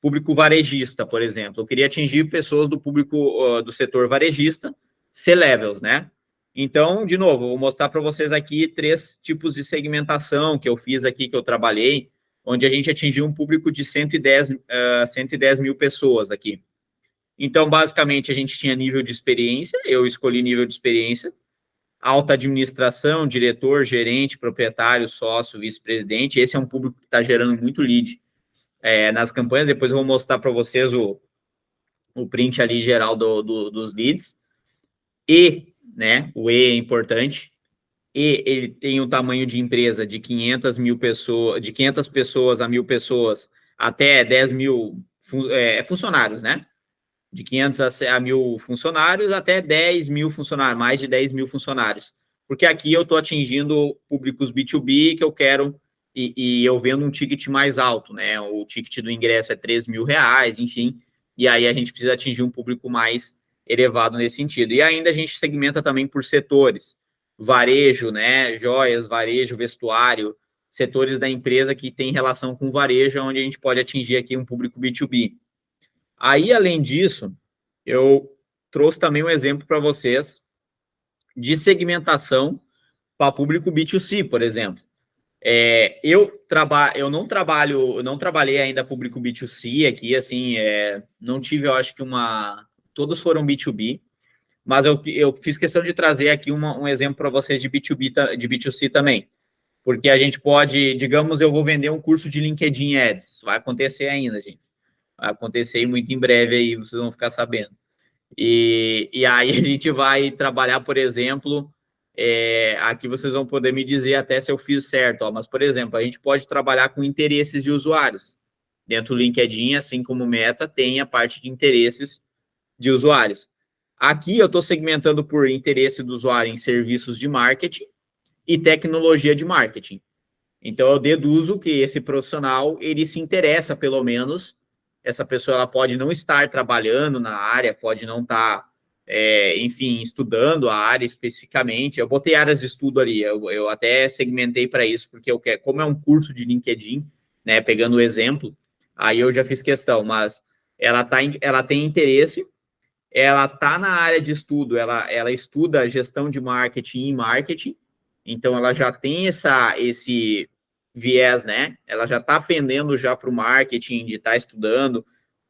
Público varejista, por exemplo. Eu queria atingir pessoas do público do setor varejista, C-levels, né? Então, de novo, eu vou mostrar para vocês aqui 3 tipos de segmentação que eu fiz aqui, que eu trabalhei, onde a gente atingiu um público de 110 mil pessoas aqui. Então, basicamente, a gente tinha nível de experiência, eu escolhi nível de experiência, alta administração, diretor, gerente, proprietário, sócio, vice-presidente. Esse é um público que está gerando muito lead nas campanhas. Depois eu vou mostrar para vocês o print ali geral dos leads. E, né, o E é importante, e ele tem um tamanho de empresa de 500 mil pessoas, de 500 pessoas a 1.000 pessoas, até 10 mil funcionários, né? De 500 a 1.000 funcionários até 10 mil funcionários, mais de 10 mil funcionários. Porque aqui eu estou atingindo públicos B2B que eu quero, e eu vendo um ticket mais alto, né? O ticket do ingresso é 3 mil reais, enfim, e aí a gente precisa atingir um público mais elevado nesse sentido. E ainda a gente segmenta também por setores, varejo, né? Joias, varejo, vestuário, setores da empresa que tem relação com varejo, onde a gente pode atingir aqui um público B2B. Aí, além disso, eu trouxe também um exemplo para vocês de segmentação para público B2C, por exemplo. Eu não trabalhei ainda público B2C aqui, assim, não tive, eu acho que todos foram B2B, mas eu fiz questão de trazer aqui um exemplo para vocês de B2B, de B2C também, porque a gente pode, digamos, eu vou vender um curso de LinkedIn Ads, isso vai acontecer ainda, gente, vai acontecer muito em breve aí, vocês vão ficar sabendo. E aí a gente vai trabalhar, por exemplo, aqui vocês vão poder me dizer até se eu fiz certo, mas, por exemplo, a gente pode trabalhar com interesses de usuários. Dentro do LinkedIn, assim como Meta, tem a parte de interesses de usuários. Aqui eu estou segmentando por interesse do usuário em serviços de marketing e tecnologia de marketing. Então, eu deduzo que esse profissional, ele se interessa, pelo menos, essa pessoa ela pode não estar trabalhando na área, pode não estar, enfim, estudando a área especificamente. Eu botei áreas de estudo ali, eu até segmentei para isso, porque eu quero, como é um curso de LinkedIn, né, pegando o exemplo, aí eu já fiz questão, mas ela tem interesse, ela está na área de estudo, ela estuda gestão de marketing e marketing, então ela já tem esse viés, né? Ela já está pendendo já para o marketing, de estar estudando,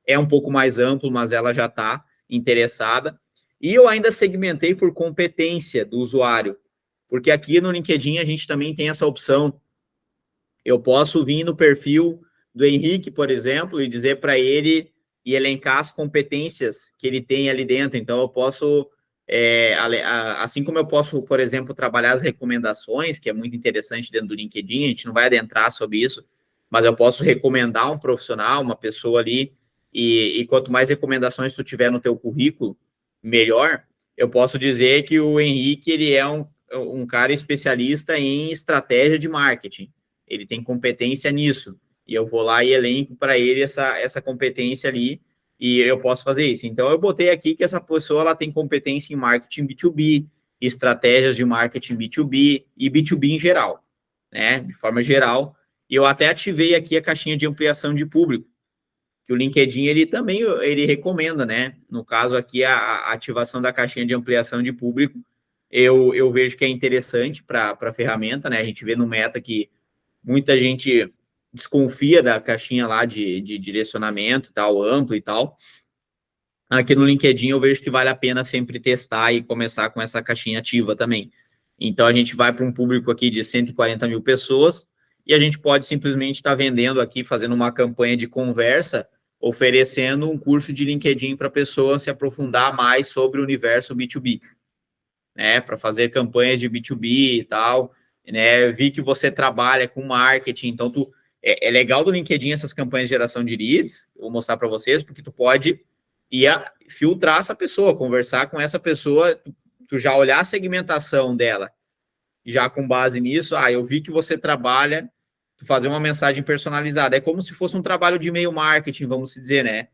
é um pouco mais amplo, mas ela já está interessada. E eu ainda segmentei por competência do usuário, porque aqui no LinkedIn a gente também tem essa opção. Eu posso vir no perfil do Henrique, por exemplo, e dizer para ele e elencar as competências que ele tem ali dentro. Então, eu posso, assim como eu posso, por exemplo, trabalhar as recomendações, que é muito interessante dentro do LinkedIn, a gente não vai adentrar sobre isso, mas eu posso recomendar um profissional, uma pessoa ali, e quanto mais recomendações tu tiver no teu currículo, melhor. Eu posso dizer que o Henrique, ele é um cara especialista em estratégia de marketing. Ele tem competência nisso. E eu vou lá e elenco para ele essa competência ali, e eu posso fazer isso. Então, eu botei aqui que essa pessoa ela tem competência em marketing B2B, estratégias de marketing B2B e B2B em geral, né? De forma geral. E eu até ativei aqui a caixinha de ampliação de público, que o LinkedIn, ele também ele recomenda, né? No caso aqui, a ativação da caixinha de ampliação de público, eu vejo que é interessante para a ferramenta, né? A gente vê no Meta que muita gente desconfia da caixinha lá de direcionamento e tal, amplo e tal. Aqui no LinkedIn eu vejo que vale a pena sempre testar e começar com essa caixinha ativa também. Então a gente vai para um público aqui de 140 mil pessoas e a gente pode simplesmente estar vendendo aqui, fazendo uma campanha de conversa, oferecendo um curso de LinkedIn para a pessoa se aprofundar mais sobre o universo B2B, né? Para fazer campanhas de B2B e tal, né? Eu vi que você trabalha com marketing, então é legal do LinkedIn essas campanhas de geração de leads, vou mostrar para vocês, porque tu pode filtrar essa pessoa, conversar com essa pessoa, tu já olhar a segmentação dela, já com base nisso, eu vi que você trabalha, tu fazer uma mensagem personalizada, é como se fosse um trabalho de e-mail marketing, vamos dizer, né?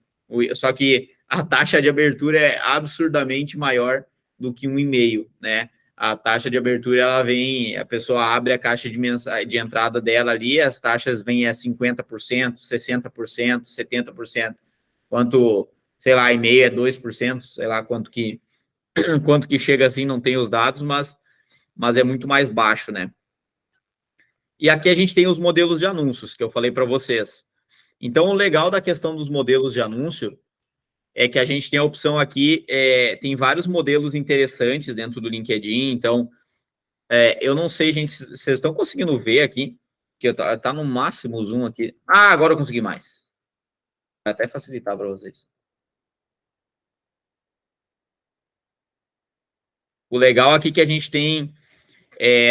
Só que a taxa de abertura é absurdamente maior do que um e-mail, né? A taxa de abertura, ela vem, a pessoa abre a caixa de entrada dela ali, as taxas vêm a 50%, 60%, 70%, quanto, sei lá, e-mail é 2%, sei lá quanto que chega assim, não tem os dados, mas é muito mais baixo, né? E aqui a gente tem os modelos de anúncios, que eu falei para vocês. Então, o legal da questão dos modelos de anúncio é que a gente tem a opção aqui, tem vários modelos interessantes dentro do LinkedIn, então, eu não sei, gente, vocês estão conseguindo ver aqui, que tá no máximo o zoom aqui. Agora eu consegui mais. Vai até facilitar para vocês. O legal aqui que a gente tem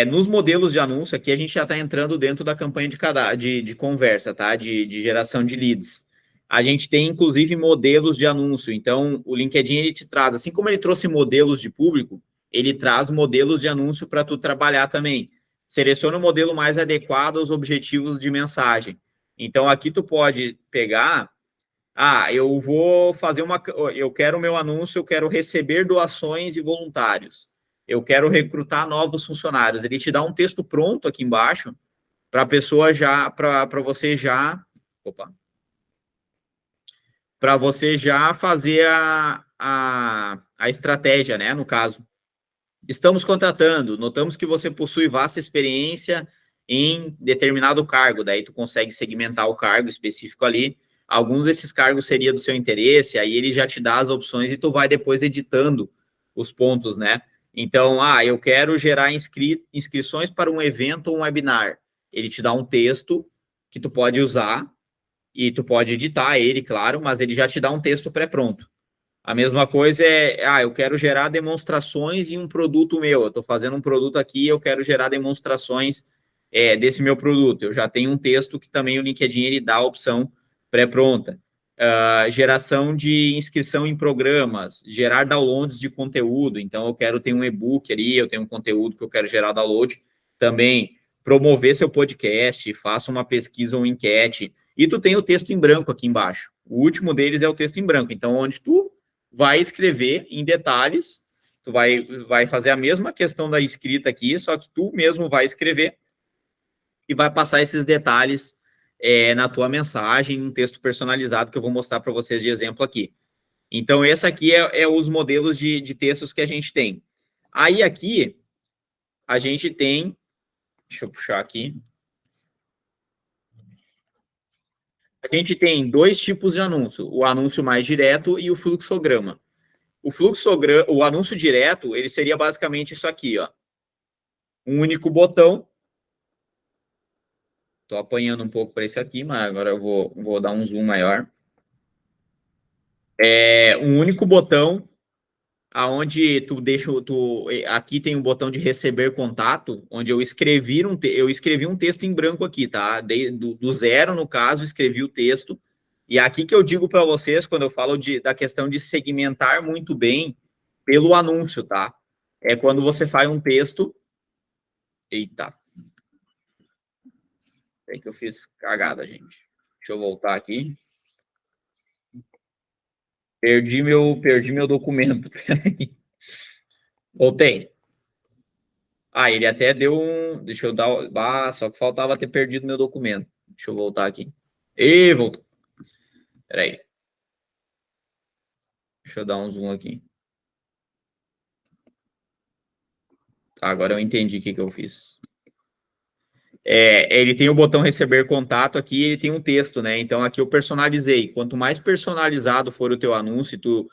nos modelos de anúncio, aqui a gente já está entrando dentro da campanha de conversa, tá? De geração de leads. A gente tem, inclusive, modelos de anúncio. Então, o LinkedIn, ele te traz, assim como ele trouxe modelos de público, ele traz modelos de anúncio para tu trabalhar também. Seleciona o modelo mais adequado aos objetivos de mensagem. Então, aqui tu pode pegar... eu vou fazer eu quero o meu anúncio, eu quero receber doações e voluntários. Eu quero recrutar novos funcionários. Ele te dá um texto pronto aqui embaixo para a pessoa para você já fazer a estratégia, né? No caso, estamos contratando, notamos que você possui vasta experiência em determinado cargo, daí tu consegue segmentar o cargo específico ali. Alguns desses cargos seria do seu interesse, aí ele já te dá as opções e tu vai depois editando os pontos, né? Então, eu quero gerar inscrições para um evento ou um webinar. Ele te dá um texto que tu pode usar e tu pode editar ele, claro, mas ele já te dá um texto pré-pronto. A mesma coisa eu quero gerar demonstrações em um produto meu. Eu estou fazendo um produto aqui, eu quero gerar demonstrações desse meu produto. Eu já tenho um texto que também o LinkedIn ele dá a opção pré-pronta. Geração de inscrição em programas, gerar downloads de conteúdo. Então, eu quero ter um e-book ali, eu tenho um conteúdo que eu quero gerar download. Também, promover seu podcast, faça uma pesquisa ou enquete. E tu tem o texto em branco aqui embaixo. O último deles é o texto em branco. Então, onde tu vai escrever em detalhes, tu vai fazer a mesma questão da escrita aqui, só que tu mesmo vai escrever e vai passar esses detalhes na tua mensagem, um texto personalizado que eu vou mostrar para vocês de exemplo aqui. Então, esse aqui é os modelos de textos que a gente tem. Aí, aqui, a gente tem... Deixa eu puxar aqui. A gente tem 2 tipos de anúncio, o anúncio mais direto e o fluxograma. O anúncio direto, ele seria basicamente isso aqui, ó. Um único botão. Estou apanhando um pouco para esse aqui, mas agora eu vou dar um zoom maior. Um único botão, aonde aqui tem um botão de receber contato, onde eu escrevi um texto em branco aqui, tá? Do zero, no caso, escrevi o texto. E aqui que eu digo para vocês, quando eu falo da questão de segmentar muito bem pelo anúncio, tá? É quando você faz um texto... Eita. É que eu fiz cagada, gente. Deixa eu voltar aqui. Perdi meu documento. Peraí. Voltei. Ele até deu um... Deixa eu dar... só que faltava ter perdido meu documento. Deixa eu voltar aqui. Voltou. Peraí. Deixa eu dar um zoom aqui. Tá, agora eu entendi o que eu fiz. Ele tem o botão receber contato aqui, ele tem um texto, né? Então, aqui eu personalizei. Quanto mais personalizado for o teu anúncio, e tu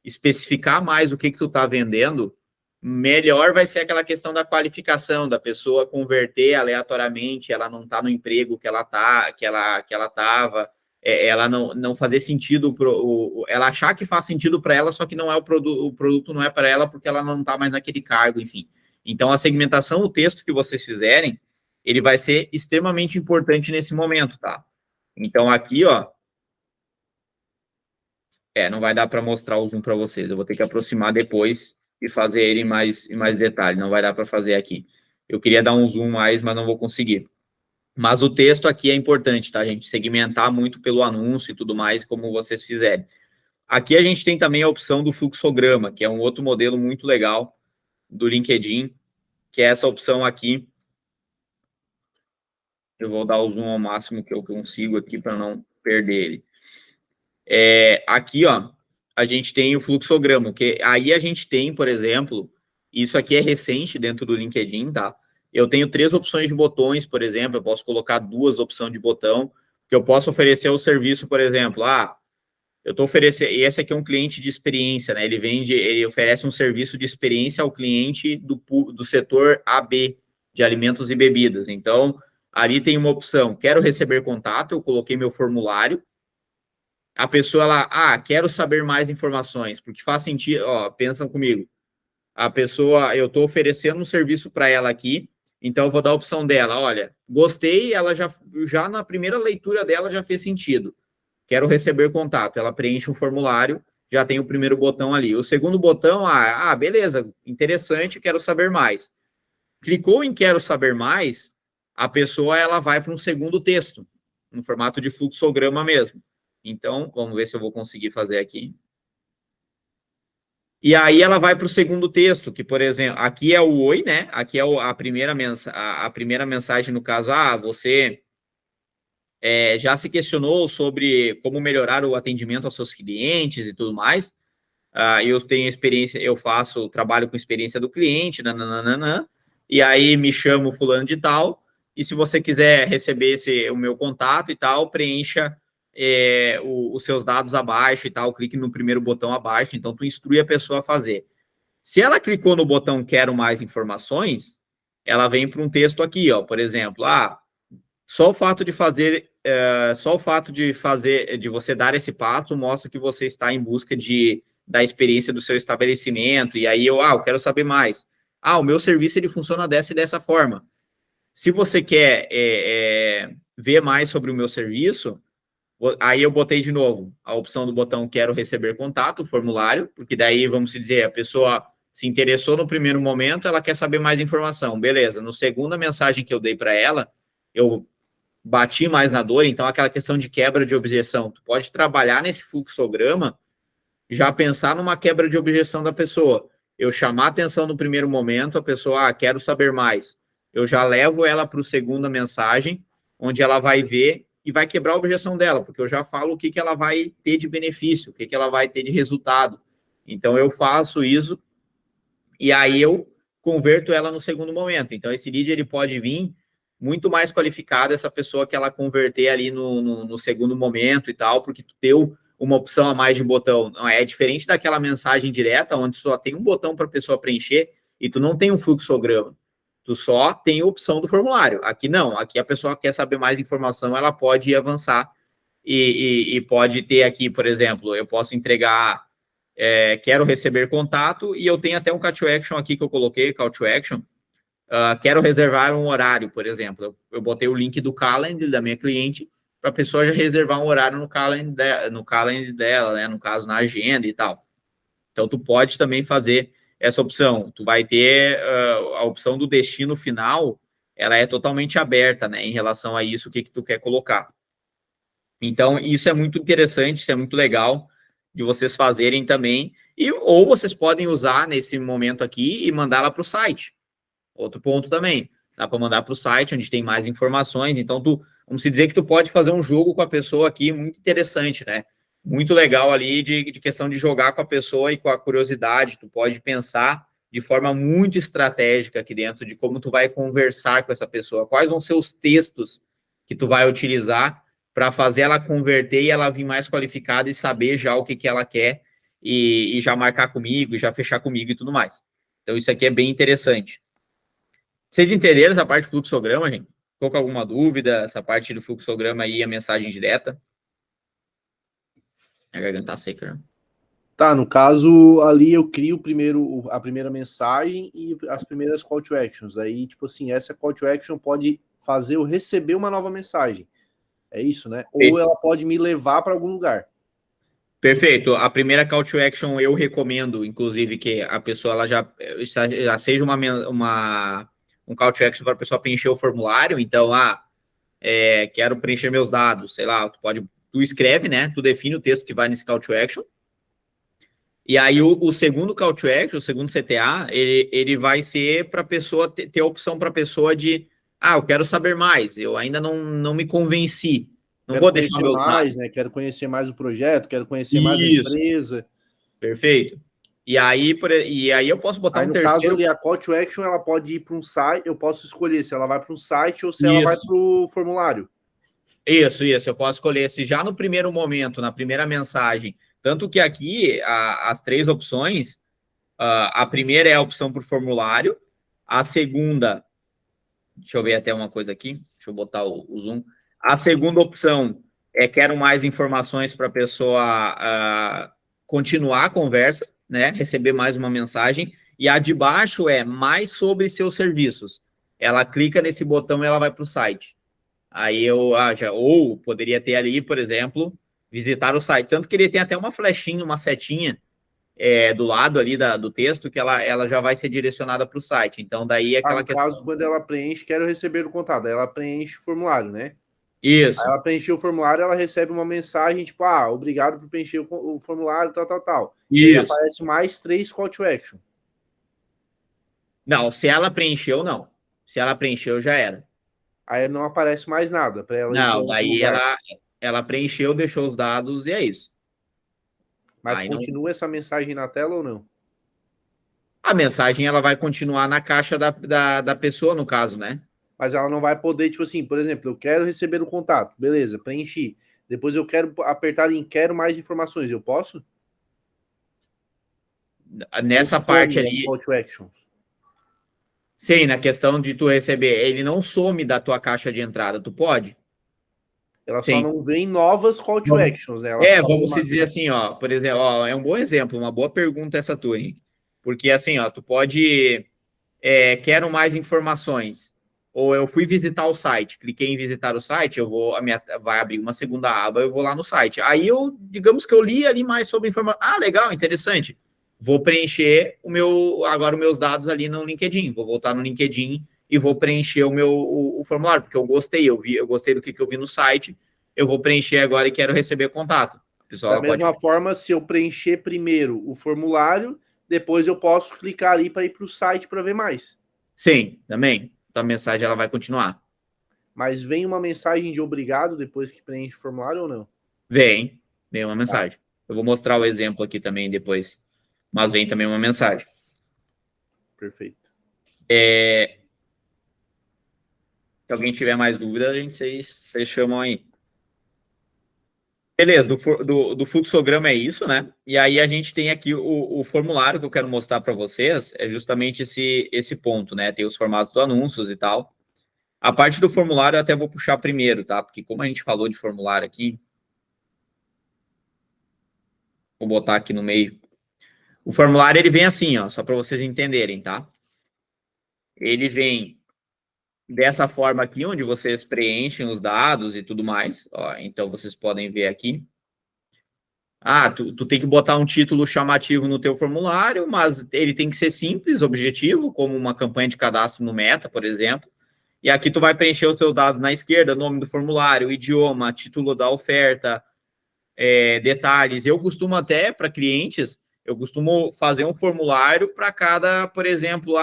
especificar mais o que tu tá vendendo, melhor vai ser aquela questão da qualificação, da pessoa converter aleatoriamente, ela não tá no emprego que ela tava, ela não fazer sentido, ela achar que faz sentido para ela, só que não é o produto não é para ela porque ela não tá mais naquele cargo, enfim. Então, a segmentação, o texto que vocês fizerem, ele vai ser extremamente importante nesse momento, tá? Então, aqui, ó, não vai dar para mostrar o zoom para vocês. Eu vou ter que aproximar depois e fazer ele em mais detalhe. Não vai dar para fazer aqui. Eu queria dar um zoom mais, mas não vou conseguir. Mas o texto aqui é importante, tá, gente? Segmentar muito pelo anúncio e tudo mais, como vocês fizerem. Aqui a gente tem também a opção do fluxograma, que é um outro modelo muito legal do LinkedIn, que é essa opção aqui. Eu vou dar o zoom ao máximo que eu consigo aqui para não perder ele. Aqui, ó, a gente tem o fluxograma, que aí a gente tem, por exemplo, isso aqui é recente dentro do LinkedIn, tá? Eu tenho 3 opções de botões, por exemplo, eu posso colocar 2 opções de botão, que eu posso oferecer o serviço, por exemplo, eu estou oferecendo, e esse aqui é um cliente de experiência, né? Ele oferece um serviço de experiência ao cliente do setor AB, de alimentos e bebidas. Então, ali tem uma opção, quero receber contato, eu coloquei meu formulário, a pessoa, quero saber mais informações, porque faz sentido, pensam comigo, a pessoa, eu estou oferecendo um serviço para ela aqui, então eu vou dar a opção dela, olha, gostei, ela já na primeira leitura dela já fez sentido. Quero receber contato. Ela preenche um formulário, já tem o primeiro botão ali. O segundo botão, beleza, interessante, quero saber mais. Clicou em quero saber mais, a pessoa ela vai para um segundo texto, no formato de fluxograma mesmo. Então, vamos ver se eu vou conseguir fazer aqui. E aí ela vai para o segundo texto, que, por exemplo, aqui é o oi, né? Aqui é a primeira mensagem, no caso, você já se questionou sobre como melhorar o atendimento aos seus clientes e tudo mais. Eu tenho experiência, trabalho com experiência do cliente, nananana, e aí me chamo fulano de tal, e se você quiser receber o meu contato e tal, preencha os seus dados abaixo e tal, clique no primeiro botão abaixo, então tu instrui a pessoa a fazer. Se ela clicou no botão quero mais informações, ela vem para um texto aqui, ó, por exemplo, só o fato de você dar esse passo mostra que você está em busca da experiência do seu estabelecimento, e aí eu quero saber mais. O meu serviço ele funciona dessa e dessa forma. Se você quer ver mais sobre o meu serviço, aí eu botei de novo a opção do botão quero receber contato, o formulário, porque daí, vamos dizer, a pessoa se interessou no primeiro momento, ela quer saber mais informação. Beleza, no segunda mensagem que eu dei para ela, eu bati mais na dor, então aquela questão de quebra de objeção, tu pode trabalhar nesse fluxograma, já pensar numa quebra de objeção da pessoa. Eu chamar atenção no primeiro momento, a pessoa, quero saber mais. Eu já levo ela para a segunda mensagem, onde ela vai ver e vai quebrar a objeção dela, porque eu já falo o que ela vai ter de benefício, o que ela vai ter de resultado. Então, eu faço isso e aí eu converto ela no segundo momento. Então, esse lead ele pode vir muito mais qualificado, essa pessoa que ela converter ali no segundo momento e tal, porque tu deu uma opção a mais de botão. Não, é diferente daquela mensagem direta, onde só tem um botão para a pessoa preencher e tu não tem um fluxograma. Tu só tem a opção do formulário. Aqui não, aqui a pessoa quer saber mais informação, ela pode avançar e pode ter aqui, por exemplo, eu posso entregar, quero receber contato, e eu tenho até um call to action aqui que eu coloquei, call to action, quero reservar um horário, por exemplo. Eu botei o link do calendar da minha cliente para a pessoa já reservar um horário no calendar dela, né? No caso, na agenda e tal. Então, tu pode também fazer essa opção. Tu vai ter a opção do destino final, ela é totalmente aberta, né? Em relação a isso, o que tu quer colocar. Então, isso é muito interessante, isso é muito legal de vocês fazerem também. Ou vocês podem usar nesse momento aqui e mandar lá para o site. Outro ponto também, dá para mandar para o site, onde tem mais informações. Então, vamos dizer que tu pode fazer um jogo com a pessoa aqui muito interessante, né? Muito legal ali de questão de jogar com a pessoa e com a curiosidade. Tu pode pensar de forma muito estratégica aqui dentro de como tu vai conversar com essa pessoa, quais vão ser os textos que tu vai utilizar para fazer ela converter e ela vir mais qualificada e saber já o que ela quer e já marcar comigo, e já fechar comigo e tudo mais. Então, isso aqui é bem interessante. Vocês entenderam essa parte do fluxograma, gente? Ficou com alguma dúvida? Essa parte do fluxograma aí, a mensagem direta? A garganta tá seca, né? Tá, no caso, ali eu crio a primeira mensagem e as primeiras call to actions. Aí, tipo assim, essa call to action pode fazer eu receber uma nova mensagem. É isso, né? Ou ela pode me levar para algum lugar. Perfeito. A primeira call to action eu recomendo, inclusive, que a pessoa ela já seja um call to action para a pessoa preencher o formulário. Então, quero preencher meus dados, sei lá, tu escreve, né? Tu define o texto que vai nesse call to action. E aí o segundo call to action, o segundo CTA, ele vai ser para a pessoa ter a opção para a pessoa de eu quero saber mais, eu ainda não me convenci. Não vou deixar meus dados. Né? Quero conhecer mais o projeto, quero conhecer mais a empresa. Perfeito. E aí eu posso botar um terceiro. No caso ali, a call to action, ela pode ir para um site, eu posso escolher se ela vai para um site ou se ela vai para o formulário. Isso. Eu posso escolher se já no primeiro momento, na primeira mensagem, tanto que aqui as três opções, a primeira é a opção por formulário, a segunda, deixa eu ver até uma coisa aqui, deixa eu botar o zoom. A segunda opção quero mais informações para a pessoa continuar a conversa, né? Receber mais uma mensagem. E a de baixo é mais sobre seus serviços. Ela clica nesse botão e ela vai para o site. Aí ou poderia ter ali, por exemplo, visitar o site. Tanto que ele tem até uma flechinha, uma setinha do lado ali do texto, que ela já vai ser direcionada para o site. Então, daí aquela no questão. caso, quando ela preenche, quero receber o contato. Aí ela preenche o formulário, né? Isso. Aí ela preencheu o formulário, ela recebe uma mensagem, tipo, obrigado por preencher o formulário, tal. Isso. E aí aparece mais 3 call to action. Não, se ela preencheu, não. Se ela preencheu, já era. Aí não aparece mais nada para ela. Não, daí ela preencheu, deixou os dados e é isso. Mas aí continua essa mensagem na tela ou não? A mensagem ela vai continuar na caixa da pessoa, no caso, né? Mas ela não vai poder, tipo assim, por exemplo, eu quero receber o contato, beleza, preenchi. Depois eu quero apertar em quero mais informações, eu posso? Nessa parte ali. Call to actions. Sim, na questão de tu receber, ele não some da tua caixa de entrada, tu pode? Ela Sim. só não vem novas call to actions, né? Ela vamos se dizer assim, ó, por exemplo, é um bom exemplo, uma boa pergunta essa tua, Henrique. Porque assim, ó, tu pode, quero mais informações, ou eu fui visitar o site, cliquei em visitar o site, vai abrir uma segunda aba, eu vou lá no site. Aí digamos que eu li ali mais sobre informação, legal, interessante. Vou preencher agora os meus dados ali no LinkedIn, vou voltar no LinkedIn e vou preencher o formulário, porque eu gostei, eu gostei do que eu vi no site, eu vou preencher agora e quero receber contato. Da mesma forma, se eu preencher primeiro o formulário, depois eu posso clicar ali para ir para o site para ver mais. Sim, também. Então a mensagem ela vai continuar. Mas vem uma mensagem de obrigado depois que preenche o formulário ou não? Vem uma mensagem. Eu vou mostrar o exemplo aqui também depois. Mas vem também uma mensagem. Perfeito. Se alguém tiver mais dúvida, vocês chamam aí. Beleza, do fluxograma é isso, né? E aí a gente tem aqui o formulário que eu quero mostrar para vocês, é justamente esse ponto, né? Tem os formatos do anúncios e tal. A parte do formulário eu até vou puxar primeiro, tá? Porque como a gente falou de formulário aqui, vou botar aqui no meio. O formulário, ele vem assim, ó, só para vocês entenderem, tá? Ele vem dessa forma aqui, onde vocês preenchem os dados e tudo mais. Ó, então, vocês podem ver aqui. Tu tem que botar um título chamativo no teu formulário, mas ele tem que ser simples, objetivo, como uma campanha de cadastro no Meta, por exemplo. E aqui tu vai preencher os teus dados na esquerda, nome do formulário, idioma, título da oferta, detalhes. Eu costumo até, para clientes, eu costumo fazer um formulário para cada, por exemplo,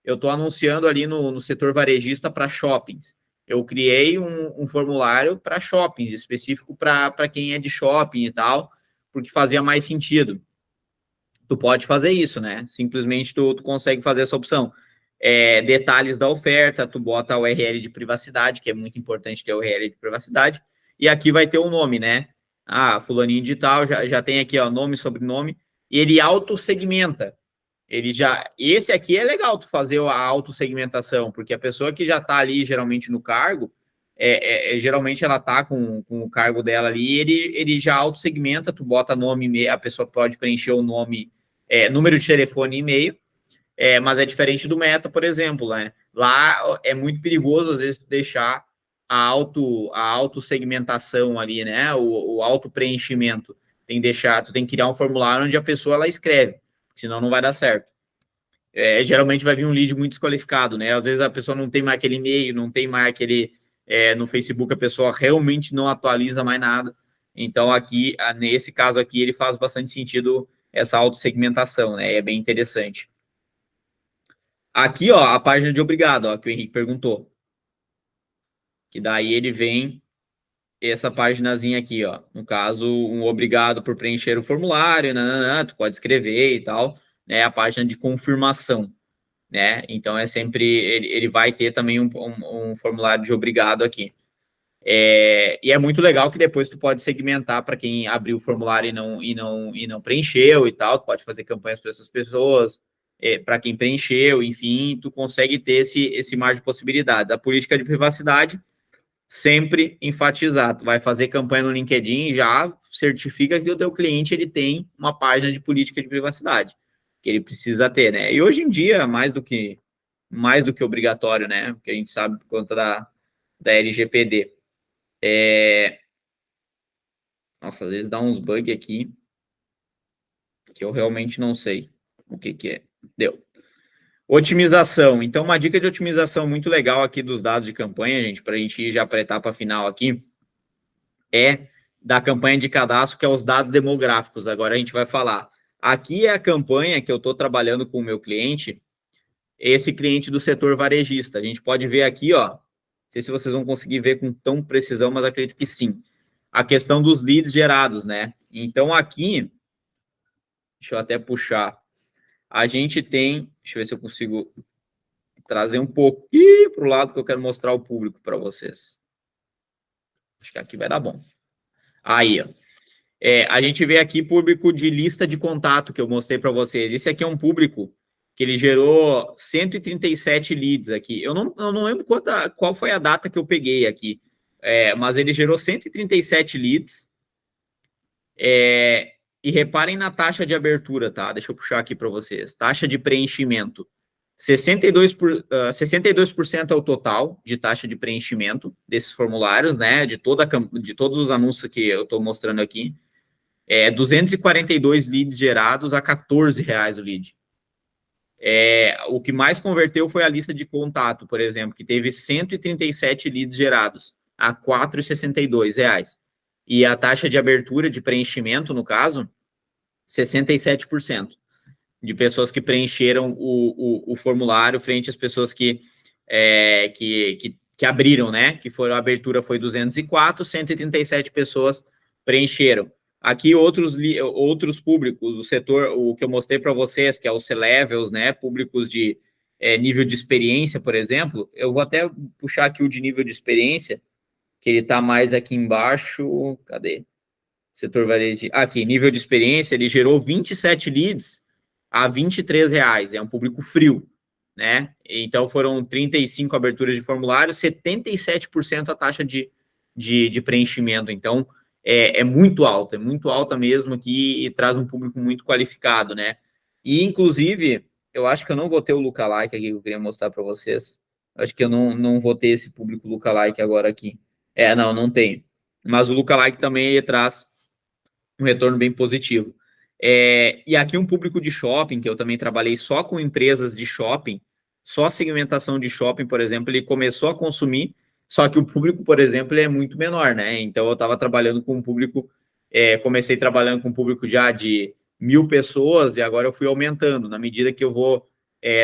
eu estou anunciando ali no setor varejista para shoppings. Eu criei um formulário para shoppings, específico para quem é de shopping e tal, porque fazia mais sentido. Tu pode fazer isso, né? Simplesmente tu consegue fazer essa opção. Detalhes da oferta, tu bota a URL de privacidade, que é muito importante ter a URL de privacidade, e aqui vai ter o nome, né? Fulaninho de tal, já tem aqui, ó, nome, sobrenome, e ele autossegmenta. Esse aqui é legal tu fazer a autossegmentação, porque a pessoa que já tá ali, geralmente, no cargo, geralmente ela tá com o cargo dela ali, ele já autossegmenta, tu bota nome, a pessoa pode preencher o nome, número de telefone e e-mail, mas é diferente do Meta, por exemplo, né? Lá é muito perigoso, às vezes, tu deixar a autossegmentação ali, né? O auto-preenchimento. Tu tem que criar um formulário onde a pessoa ela escreve, senão não vai dar certo. Geralmente vai vir um lead muito desqualificado, né? Às vezes a pessoa não tem mais aquele e-mail, não tem mais aquele... no Facebook a pessoa realmente não atualiza mais nada. Então, aqui, nesse caso aqui, ele faz bastante sentido essa autossegmentação, né? É bem interessante. Aqui, ó, a página de obrigado, ó, que o Henrique perguntou. Que daí ele vem essa paginazinha aqui, ó. No caso, um obrigado por preencher o formulário, tu pode escrever e tal, né? A página de confirmação, né? Então, é sempre... Ele vai ter também um formulário de obrigado aqui. E é muito legal que depois tu pode segmentar para quem abriu o formulário e não preencheu e tal. Tu pode fazer campanhas para essas pessoas, para quem preencheu, enfim, tu consegue ter esse mar de possibilidades. A política de privacidade, sempre enfatizar. Tu vai fazer campanha no LinkedIn, já certifica que o teu cliente ele tem uma página de política de privacidade. que ele precisa ter, né? E hoje em dia, mais do que obrigatório, né? Porque a gente sabe por conta da LGPD. Nossa, às vezes dá uns bugs aqui que eu realmente não sei o que é. Deu. Otimização. Então, uma dica de otimização muito legal aqui dos dados de campanha, gente, para a gente ir já para a etapa final aqui, é da campanha de cadastro, que é os dados demográficos. Agora a gente vai falar. Aqui é a campanha que eu estou trabalhando com o meu cliente, esse cliente do setor varejista. A gente pode ver aqui, ó, não sei se vocês vão conseguir ver com tão precisão, mas acredito que sim. A questão dos leads gerados, né? Então, aqui, deixa eu até puxar. A gente tem, deixa eu ver se eu consigo trazer um pouquinho para o lado que eu quero mostrar o público para vocês. Acho que aqui vai dar bom. Aí, ó. A gente vê aqui público de lista de contato que eu mostrei para vocês. Esse aqui é um público que ele gerou 137 leads aqui. Eu não lembro qual foi a data que eu peguei aqui, mas ele gerou 137 leads. E reparem na taxa de abertura, tá? Deixa eu puxar aqui para vocês. Taxa de preenchimento. 62% é o total de taxa de preenchimento desses formulários, né? De todos os anúncios que eu estou mostrando aqui. 242 leads gerados a R$14 o lead. O que mais converteu foi a lista de contato, por exemplo, que teve 137 leads gerados a R$4,62. E a taxa de abertura de preenchimento, no caso, 67% de pessoas que preencheram o formulário frente às pessoas que abriram, né? A abertura foi 204, 137 pessoas preencheram. Aqui outros públicos, o que eu mostrei para vocês, que é os C-Levels, né? Públicos de nível de experiência, por exemplo. Eu vou até puxar aqui o de nível de experiência, que ele está mais aqui embaixo. Cadê? Setor varejo. Aqui, nível de experiência, ele gerou 27 leads a R$23. É um público frio, né? Então, foram 35 aberturas de formulário, 77% a taxa de preenchimento. Então, é muito alta mesmo aqui e traz um público muito qualificado, né? E, inclusive, eu acho que eu não vou ter o lookalike aqui que eu queria mostrar para vocês. Acho que eu não vou ter esse público lookalike agora aqui. Não tenho. Mas o lookalike também ele traz um retorno bem positivo. E aqui um público de shopping, que eu também trabalhei só com empresas de shopping, só segmentação de shopping, por exemplo, ele começou a consumir, só que o público, por exemplo, ele é muito menor, né? Então, eu estava trabalhando com um público, comecei trabalhando com um público já de 1.000 pessoas e agora eu fui aumentando, na medida que eu vou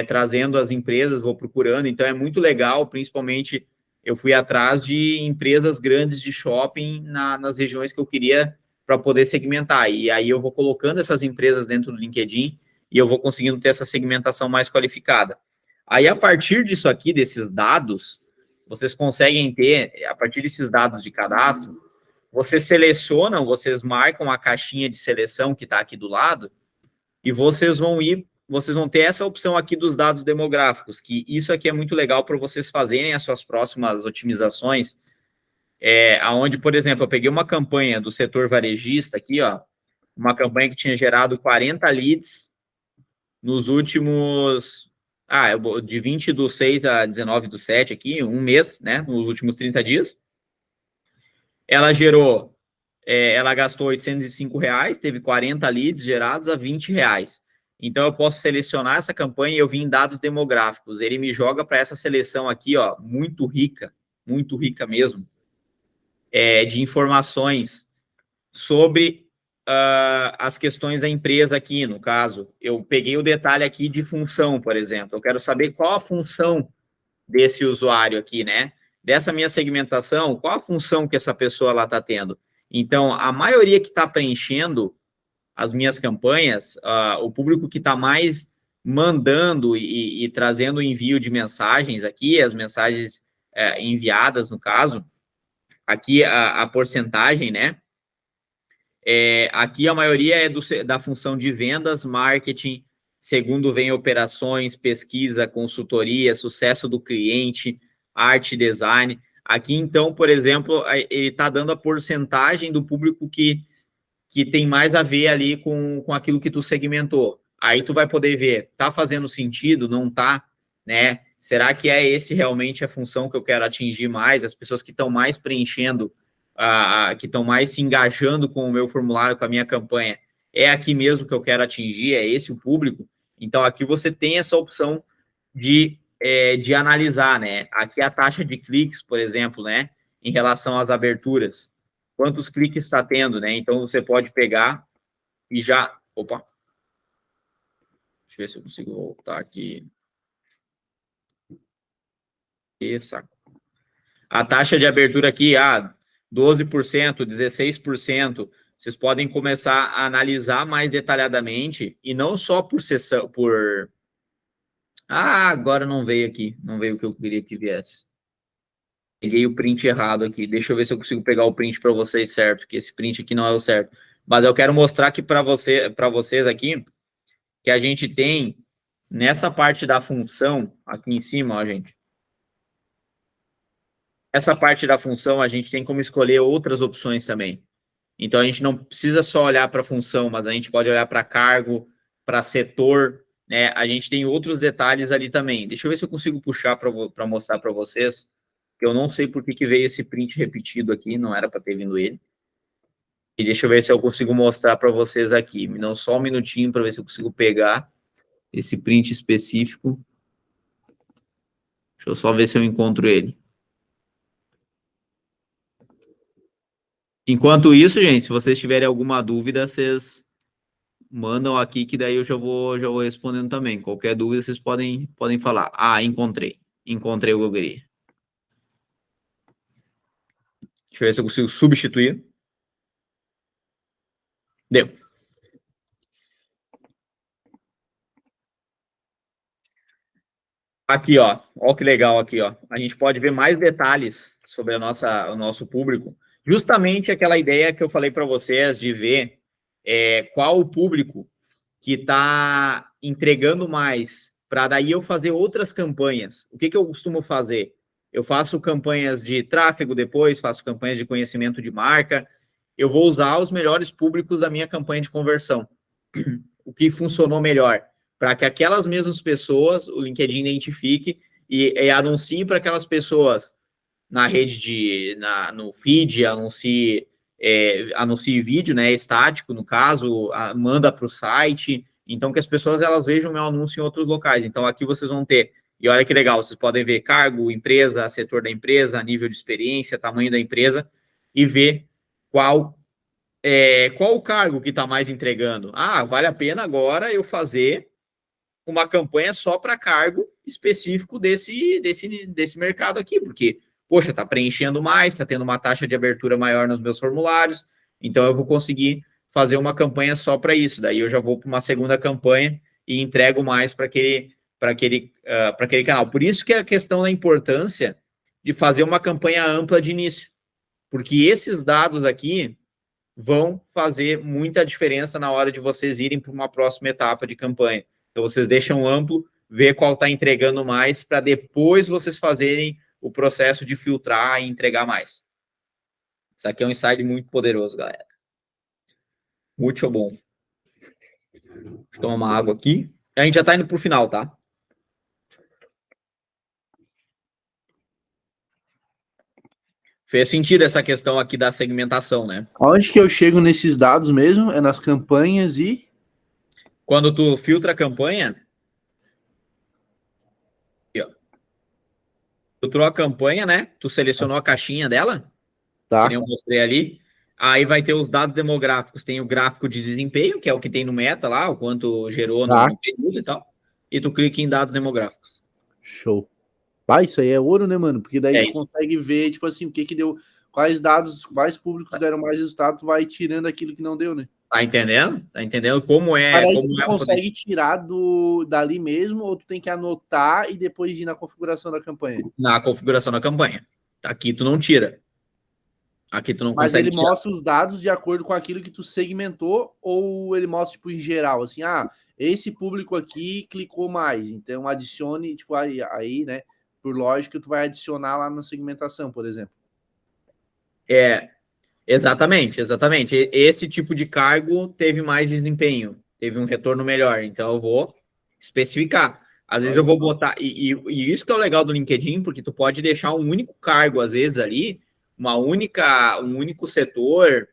trazendo as empresas, vou procurando, então é muito legal, principalmente eu fui atrás de empresas grandes de shopping nas regiões que eu queria para poder segmentar. E aí eu vou colocando essas empresas dentro do LinkedIn e eu vou conseguindo ter essa segmentação mais qualificada. Aí, a partir disso aqui, desses dados, vocês conseguem ter, a partir desses dados de cadastro, vocês selecionam, vocês marcam a caixinha de seleção que está aqui do lado e vocês vão ter essa opção aqui dos dados demográficos, que isso aqui é muito legal para vocês fazerem as suas próximas otimizações, aonde, por exemplo, eu peguei uma campanha do setor varejista aqui, ó, uma campanha que tinha gerado 40 leads nos últimos, de 20/6 a 19/7 aqui, um mês, né, nos últimos 30 dias. Ela gastou R$805, teve 40 leads gerados a R$20. Então, eu posso selecionar essa campanha e eu vim em dados demográficos. Ele me joga para essa seleção aqui, ó, muito rica mesmo, de informações sobre as questões da empresa aqui, no caso. Eu peguei o detalhe aqui de função, por exemplo. Eu quero saber qual a função desse usuário aqui, né? Dessa minha segmentação, qual a função que essa pessoa lá está tendo. Então, a maioria que está preenchendo as minhas campanhas, o público que está mais mandando e trazendo o envio de mensagens aqui, as mensagens enviadas, no caso, aqui a porcentagem, né? Aqui a maioria é da função de vendas, marketing, segundo vem operações, pesquisa, consultoria, sucesso do cliente, arte, design. Aqui, então, por exemplo, ele está dando a porcentagem do público que tem mais a ver ali com aquilo que tu segmentou. Aí tu vai poder ver, tá fazendo sentido, não tá, né? Será que é esse realmente a função que eu quero atingir mais? As pessoas que estão mais preenchendo, que estão mais se engajando com o meu formulário, com a minha campanha, é aqui mesmo que eu quero atingir, é esse o público? Então, aqui você tem essa opção de analisar, né? Aqui a taxa de cliques, por exemplo, né? Em relação às aberturas. Quantos cliques está tendo, né? Então, você pode pegar e já... Opa! Deixa eu ver se eu consigo voltar aqui. Isso. A taxa de abertura aqui, 12%, 16%. Vocês podem começar a analisar mais detalhadamente e não só por sessão, por... agora não veio aqui. Não veio o que eu queria que viesse. Peguei o print errado aqui. Deixa eu ver se eu consigo pegar o print para vocês certo, que esse print aqui não é o certo. Mas eu quero mostrar aqui para vocês aqui que a gente tem nessa parte da função aqui em cima, ó, gente. Essa parte da função a gente tem como escolher outras opções também. Então a gente não precisa só olhar para a função, mas a gente pode olhar para cargo, para setor, né? A gente tem outros detalhes ali também. Deixa eu ver se eu consigo puxar para mostrar para vocês. Eu não sei por que veio esse print repetido aqui, não era para ter vindo ele. E deixa eu ver se eu consigo mostrar para vocês aqui. Me dá só um minutinho para ver se eu consigo pegar esse print específico. Deixa eu só ver se eu encontro ele. Enquanto isso, gente, se vocês tiverem alguma dúvida, vocês mandam aqui, que daí eu já vou respondendo também. Qualquer dúvida, vocês podem falar. Encontrei. Encontrei o que eu queria. Deixa eu ver se eu consigo substituir. Deu. Aqui, ó. Ó que legal aqui, ó. A gente pode ver mais detalhes sobre o nosso público. Justamente aquela ideia que eu falei para vocês de ver qual o público que está entregando mais, para daí eu fazer outras campanhas. O que eu costumo fazer? Eu faço campanhas de tráfego depois, faço campanhas de conhecimento de marca. Eu vou usar os melhores públicos da minha campanha de conversão. O que funcionou melhor? Para que aquelas mesmas pessoas, o LinkedIn identifique e anuncie para aquelas pessoas na rede no feed, anuncie vídeo, né, estático, no caso, manda para o site, então que as pessoas elas vejam meu anúncio em outros locais. Então aqui vocês vão ter, e olha que legal, vocês podem ver cargo, empresa, setor da empresa, nível de experiência, tamanho da empresa, e ver qual o cargo que está mais entregando. Vale a pena agora eu fazer uma campanha só para cargo específico desse mercado aqui, porque, poxa, está preenchendo mais, está tendo uma taxa de abertura maior nos meus formulários, então eu vou conseguir fazer uma campanha só para isso. Daí eu já vou para uma segunda campanha e entrego mais para aquele canal. Por isso que é a questão da importância de fazer uma campanha ampla de início, porque esses dados aqui vão fazer muita diferença na hora de vocês irem para uma próxima etapa de campanha. Então, vocês deixam amplo, ver qual está entregando mais, para depois vocês fazerem o processo de filtrar e entregar mais. Isso aqui é um insight muito poderoso, galera. Muito bom. Deixa eu tomar uma água aqui. A gente já está indo para o final, tá? Fez sentido essa questão aqui da segmentação, né? Onde que eu chego nesses dados mesmo? É nas campanhas e... Quando tu filtra a campanha... Aqui, ó. Filtrou a campanha, né? Tu selecionou a caixinha dela. Tá. Que nem eu mostrei ali. Aí vai ter os dados demográficos. Tem o gráfico de desempenho, que é o que tem no meta lá, o quanto gerou no período e tal. E tu clica em dados demográficos. Show. Isso aí é ouro, né, mano? Porque daí tu consegue ver, tipo assim, o que deu, quais dados, quais públicos deram mais resultado, tu vai tirando aquilo que não deu, né? Tá entendendo? Tá entendendo como é? Parece como que tu consegue tirar dali mesmo, ou tu tem que anotar e depois ir na configuração da campanha? Na configuração da campanha. Aqui tu não tira. Aqui tu não Mas consegue ele mostra os dados de acordo com aquilo que tu segmentou, ou ele mostra, tipo, em geral, assim, esse público aqui clicou mais, então adicione, tipo, aí, né, por lógica, tu vai adicionar lá na segmentação, por exemplo. Exatamente. Esse tipo de cargo teve mais desempenho. teve um retorno melhor. Então eu vou especificar. Às vezes Olha eu vou só. botar, e isso que é o legal do LinkedIn, porque tu pode deixar um único cargo, às vezes, ali, um único setor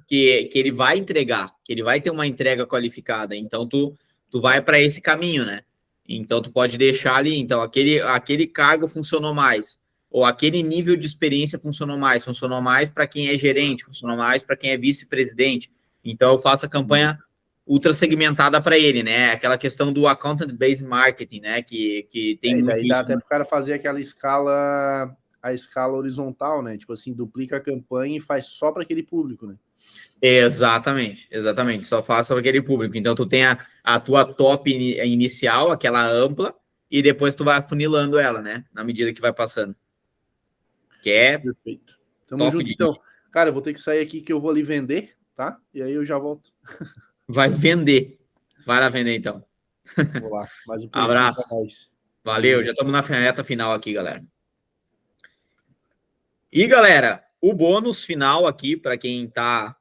que ele vai entregar, que ele vai ter uma entrega qualificada. Então tu vai para esse caminho, né? Então tu pode deixar ali, então aquele cargo funcionou mais, ou aquele nível de experiência funcionou mais para quem é gerente, funcionou mais para quem é vice-presidente. Então eu faço a campanha ultra segmentada para ele, né? Aquela questão do account-based marketing, né? Que tem E muito daí dá isso. até pro cara fazer aquela escala, a escala horizontal, né? Tipo assim, duplica a campanha e faz só para aquele público, né? Exatamente, exatamente. Só faça para aquele público. Então, tu tem a tua top inicial, aquela ampla, e depois tu vai afunilando ela, né? Na medida que vai passando. Que é Perfeito. Tamo top junto, de então. linha. Cara, eu vou ter que sair aqui que eu vou ali vender, tá? E aí eu já volto. Vai vender. Vai lá vender, então. Vou lá. Mais um pouquinho para Abraço. nós. Valeu. Já estamos na reta final aqui, galera. E, galera, o bônus final aqui, para quem tá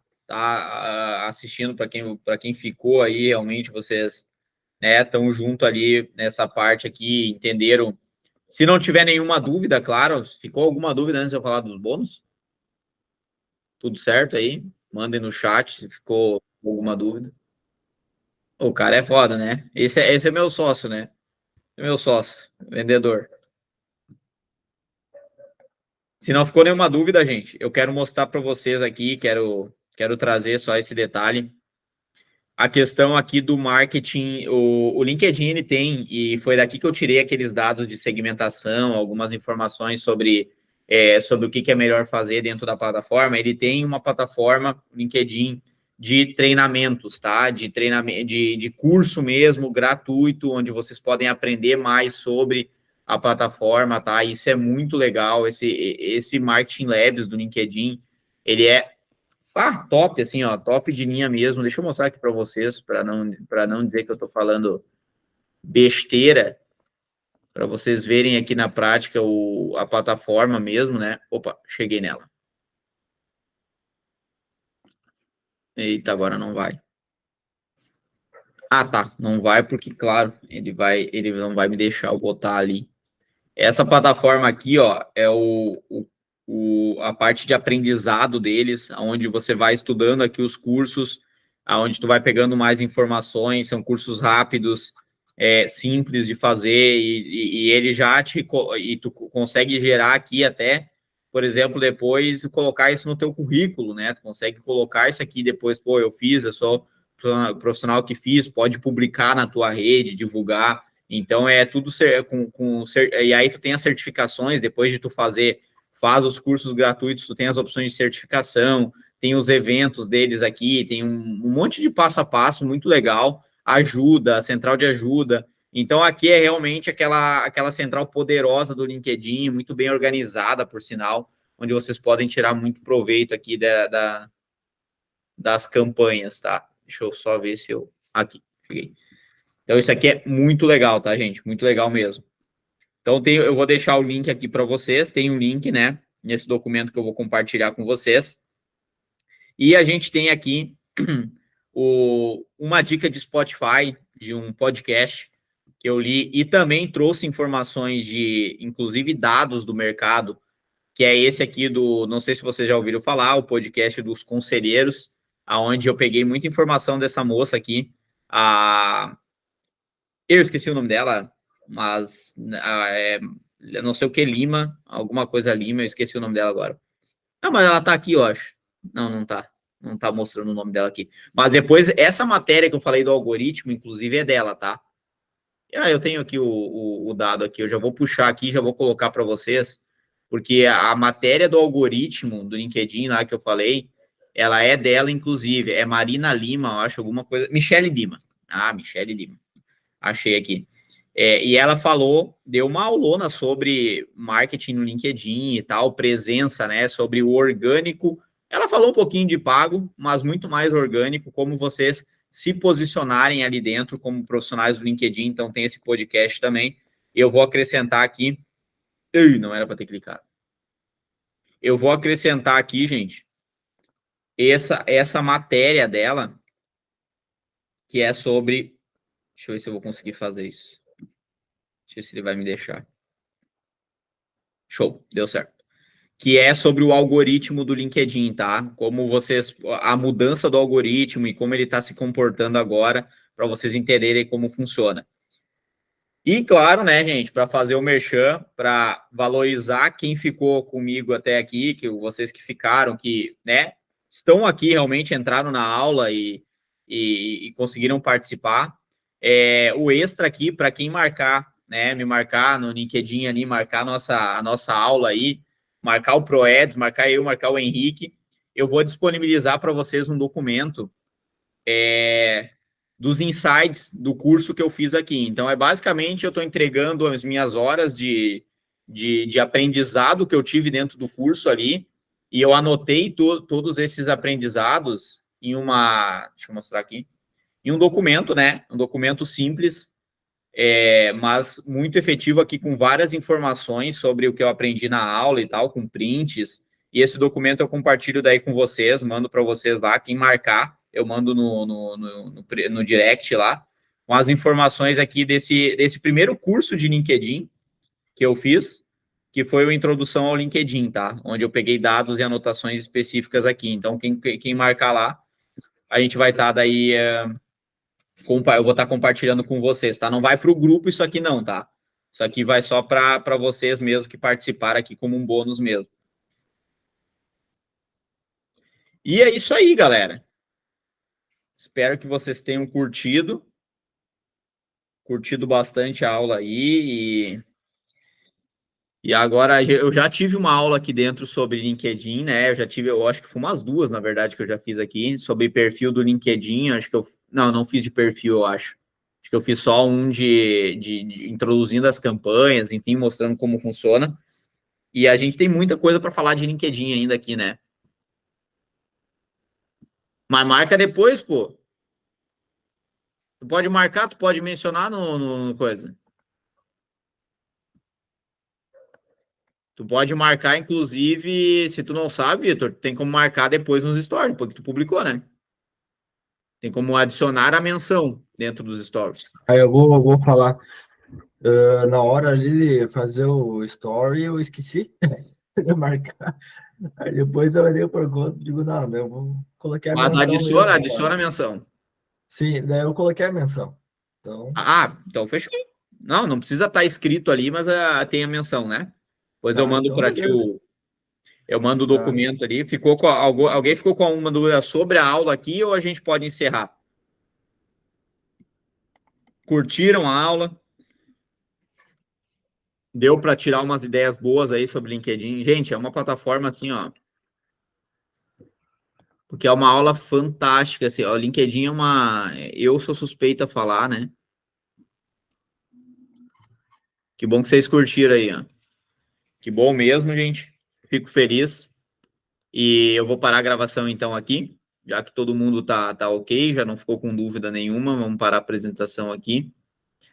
assistindo, para quem ficou aí, realmente, vocês estão junto ali nessa parte aqui, entenderam. Se não tiver nenhuma dúvida, claro, ficou alguma dúvida antes de eu falar dos bônus? Tudo certo aí? Mandem no chat se ficou alguma dúvida. O cara é foda, né? Esse é meu sócio, né? É meu sócio, vendedor. Se não ficou nenhuma dúvida, gente, eu quero mostrar para vocês aqui, quero trazer só esse detalhe. A questão aqui do marketing, o LinkedIn ele tem, e foi daqui que eu tirei aqueles dados de segmentação, algumas informações sobre o que é melhor fazer dentro da plataforma. Ele tem uma plataforma, LinkedIn, de treinamentos, tá? De treinamento, de curso mesmo, gratuito, onde vocês podem aprender mais sobre a plataforma, tá? Isso é muito legal. Esse Marketing Labs do LinkedIn, ele é top, assim, ó, top de linha mesmo. Deixa eu mostrar aqui para vocês, para não dizer que eu estou falando besteira, para vocês verem aqui na prática a plataforma mesmo, né? Opa, cheguei nela. Eita, agora não vai. Ah, tá, não vai porque, claro, ele não vai me deixar eu botar ali. Essa plataforma aqui, ó, é a parte de aprendizado deles, onde você vai estudando aqui os cursos, aonde tu vai pegando mais informações, são cursos rápidos, simples de fazer, e ele já e tu consegue gerar aqui até, por exemplo, depois colocar isso no teu currículo, né? Tu consegue colocar isso aqui depois, pô, eu fiz, eu sou profissional que fiz, pode publicar na tua rede, divulgar. Então é tudo e aí tu tem as certificações, depois de tu faz os cursos gratuitos, tu tem as opções de certificação, tem os eventos deles aqui, tem um monte de passo a passo muito legal, ajuda, central de ajuda. Então aqui é realmente aquela central poderosa do LinkedIn, muito bem organizada, por sinal, onde vocês podem tirar muito proveito aqui das campanhas, tá? Deixa eu só ver se eu... Aqui, cheguei. Então, isso aqui é muito legal, tá, gente? Muito legal mesmo. Então, eu vou deixar o link aqui para vocês. Tem um link, né? Nesse documento que eu vou compartilhar com vocês. E a gente tem aqui uma dica de Spotify, de um podcast que eu li, e também trouxe informações inclusive, dados do mercado, que é esse aqui não sei se vocês já ouviram falar, o podcast dos conselheiros, aonde eu peguei muita informação dessa moça aqui, eu esqueci o nome dela, mas eu não sei o que Lima, alguma coisa Lima, eu esqueci o nome dela agora. Não, mas ela tá aqui, eu acho. Não, não tá. Não tá mostrando o nome dela aqui. Mas depois, essa matéria que eu falei do algoritmo, inclusive, é dela, tá? Eu tenho aqui o dado aqui, eu já vou puxar aqui, já vou colocar para vocês, porque a matéria do algoritmo do LinkedIn lá que eu falei, ela é dela, inclusive, é Marina Lima, eu acho, alguma coisa, Michele Lima. Michele Lima. Achei aqui. E ela deu uma aulona sobre marketing no LinkedIn e tal, presença, né, sobre o orgânico. Ela falou um pouquinho de pago, mas muito mais orgânico, como vocês se posicionarem ali dentro como profissionais do LinkedIn. Então tem esse podcast também. Eu vou acrescentar aqui. Não era para ter clicado. Eu vou acrescentar aqui, gente, essa matéria dela que é sobre... Deixa eu ver se eu vou conseguir fazer isso. Deixa eu ver se ele vai me deixar. Show, deu certo. Que é sobre o algoritmo do LinkedIn, tá? Como vocês... A mudança do algoritmo e como ele está se comportando agora, para vocês entenderem como funciona. E, claro, né, gente, para fazer o merchan, para valorizar quem ficou comigo até aqui, que vocês que ficaram, que, né, estão aqui, realmente entraram na aula e conseguiram participar. O extra aqui, para quem marcar, né, me marcar no LinkedIn ali, marcar a nossa aula aí, marcar o Proeds, marcar eu, marcar o Henrique, eu vou disponibilizar para vocês um documento dos insights do curso que eu fiz aqui. Então, basicamente, eu estou entregando as minhas horas de aprendizado que eu tive dentro do curso ali, e eu anotei todos esses aprendizados em uma... Deixa eu mostrar aqui. Em um documento, né? Um documento simples, mas muito efetivo aqui, com várias informações sobre o que eu aprendi na aula e tal, com prints. E esse documento eu compartilho daí com vocês, mando para vocês lá, quem marcar, eu mando no direct lá, com as informações aqui desse primeiro curso de LinkedIn que eu fiz, que foi a introdução ao LinkedIn, tá? Onde eu peguei dados e anotações específicas aqui. Então, quem marcar lá, a gente vai estar daí... eu vou estar compartilhando com vocês, tá? Não vai para o grupo isso aqui não, tá? Isso aqui vai só para vocês mesmo que participaram aqui como um bônus mesmo. E é isso aí, galera. Espero que vocês tenham curtido bastante a aula aí. E agora eu já tive uma aula aqui dentro sobre LinkedIn, né? Eu acho que foi umas duas, na verdade, que eu já fiz aqui, sobre perfil do LinkedIn. Acho que não fiz de perfil, eu acho. Acho que eu fiz só um de introduzindo as campanhas, enfim, mostrando como funciona. E a gente tem muita coisa para falar de LinkedIn ainda aqui, né? Mas marca depois, pô. Tu pode marcar, tu pode mencionar no coisa. Tu pode marcar, inclusive, se tu não sabe, Vitor, tem como marcar depois nos stories, porque tu publicou, né? Tem como adicionar a menção dentro dos stories. Aí eu vou falar. Na hora ali de fazer o story, eu esqueci de marcar. Aí depois eu olhei por conta e digo, não, eu vou colocar a Mas menção mesmo. adiciona a menção. Sim, daí eu coloquei a menção. Então, Então fechou. Não precisa estar escrito ali, mas tem a menção, né? Depois eu tá, mando então para ti beleza. eu mando o Tá. documento ali. Alguém ficou com alguma dúvida sobre a aula aqui ou a gente pode encerrar? Curtiram a aula? Deu para tirar umas ideias boas aí sobre LinkedIn? Gente, é uma plataforma assim, ó. Porque é uma aula fantástica, assim, ó. LinkedIn é uma... Eu sou suspeita a falar, né? Que bom que vocês curtiram aí, ó. Que bom mesmo, gente. Fico feliz. E eu vou parar a gravação então aqui, já que todo mundo tá ok, já não ficou com dúvida nenhuma, vamos parar a apresentação aqui.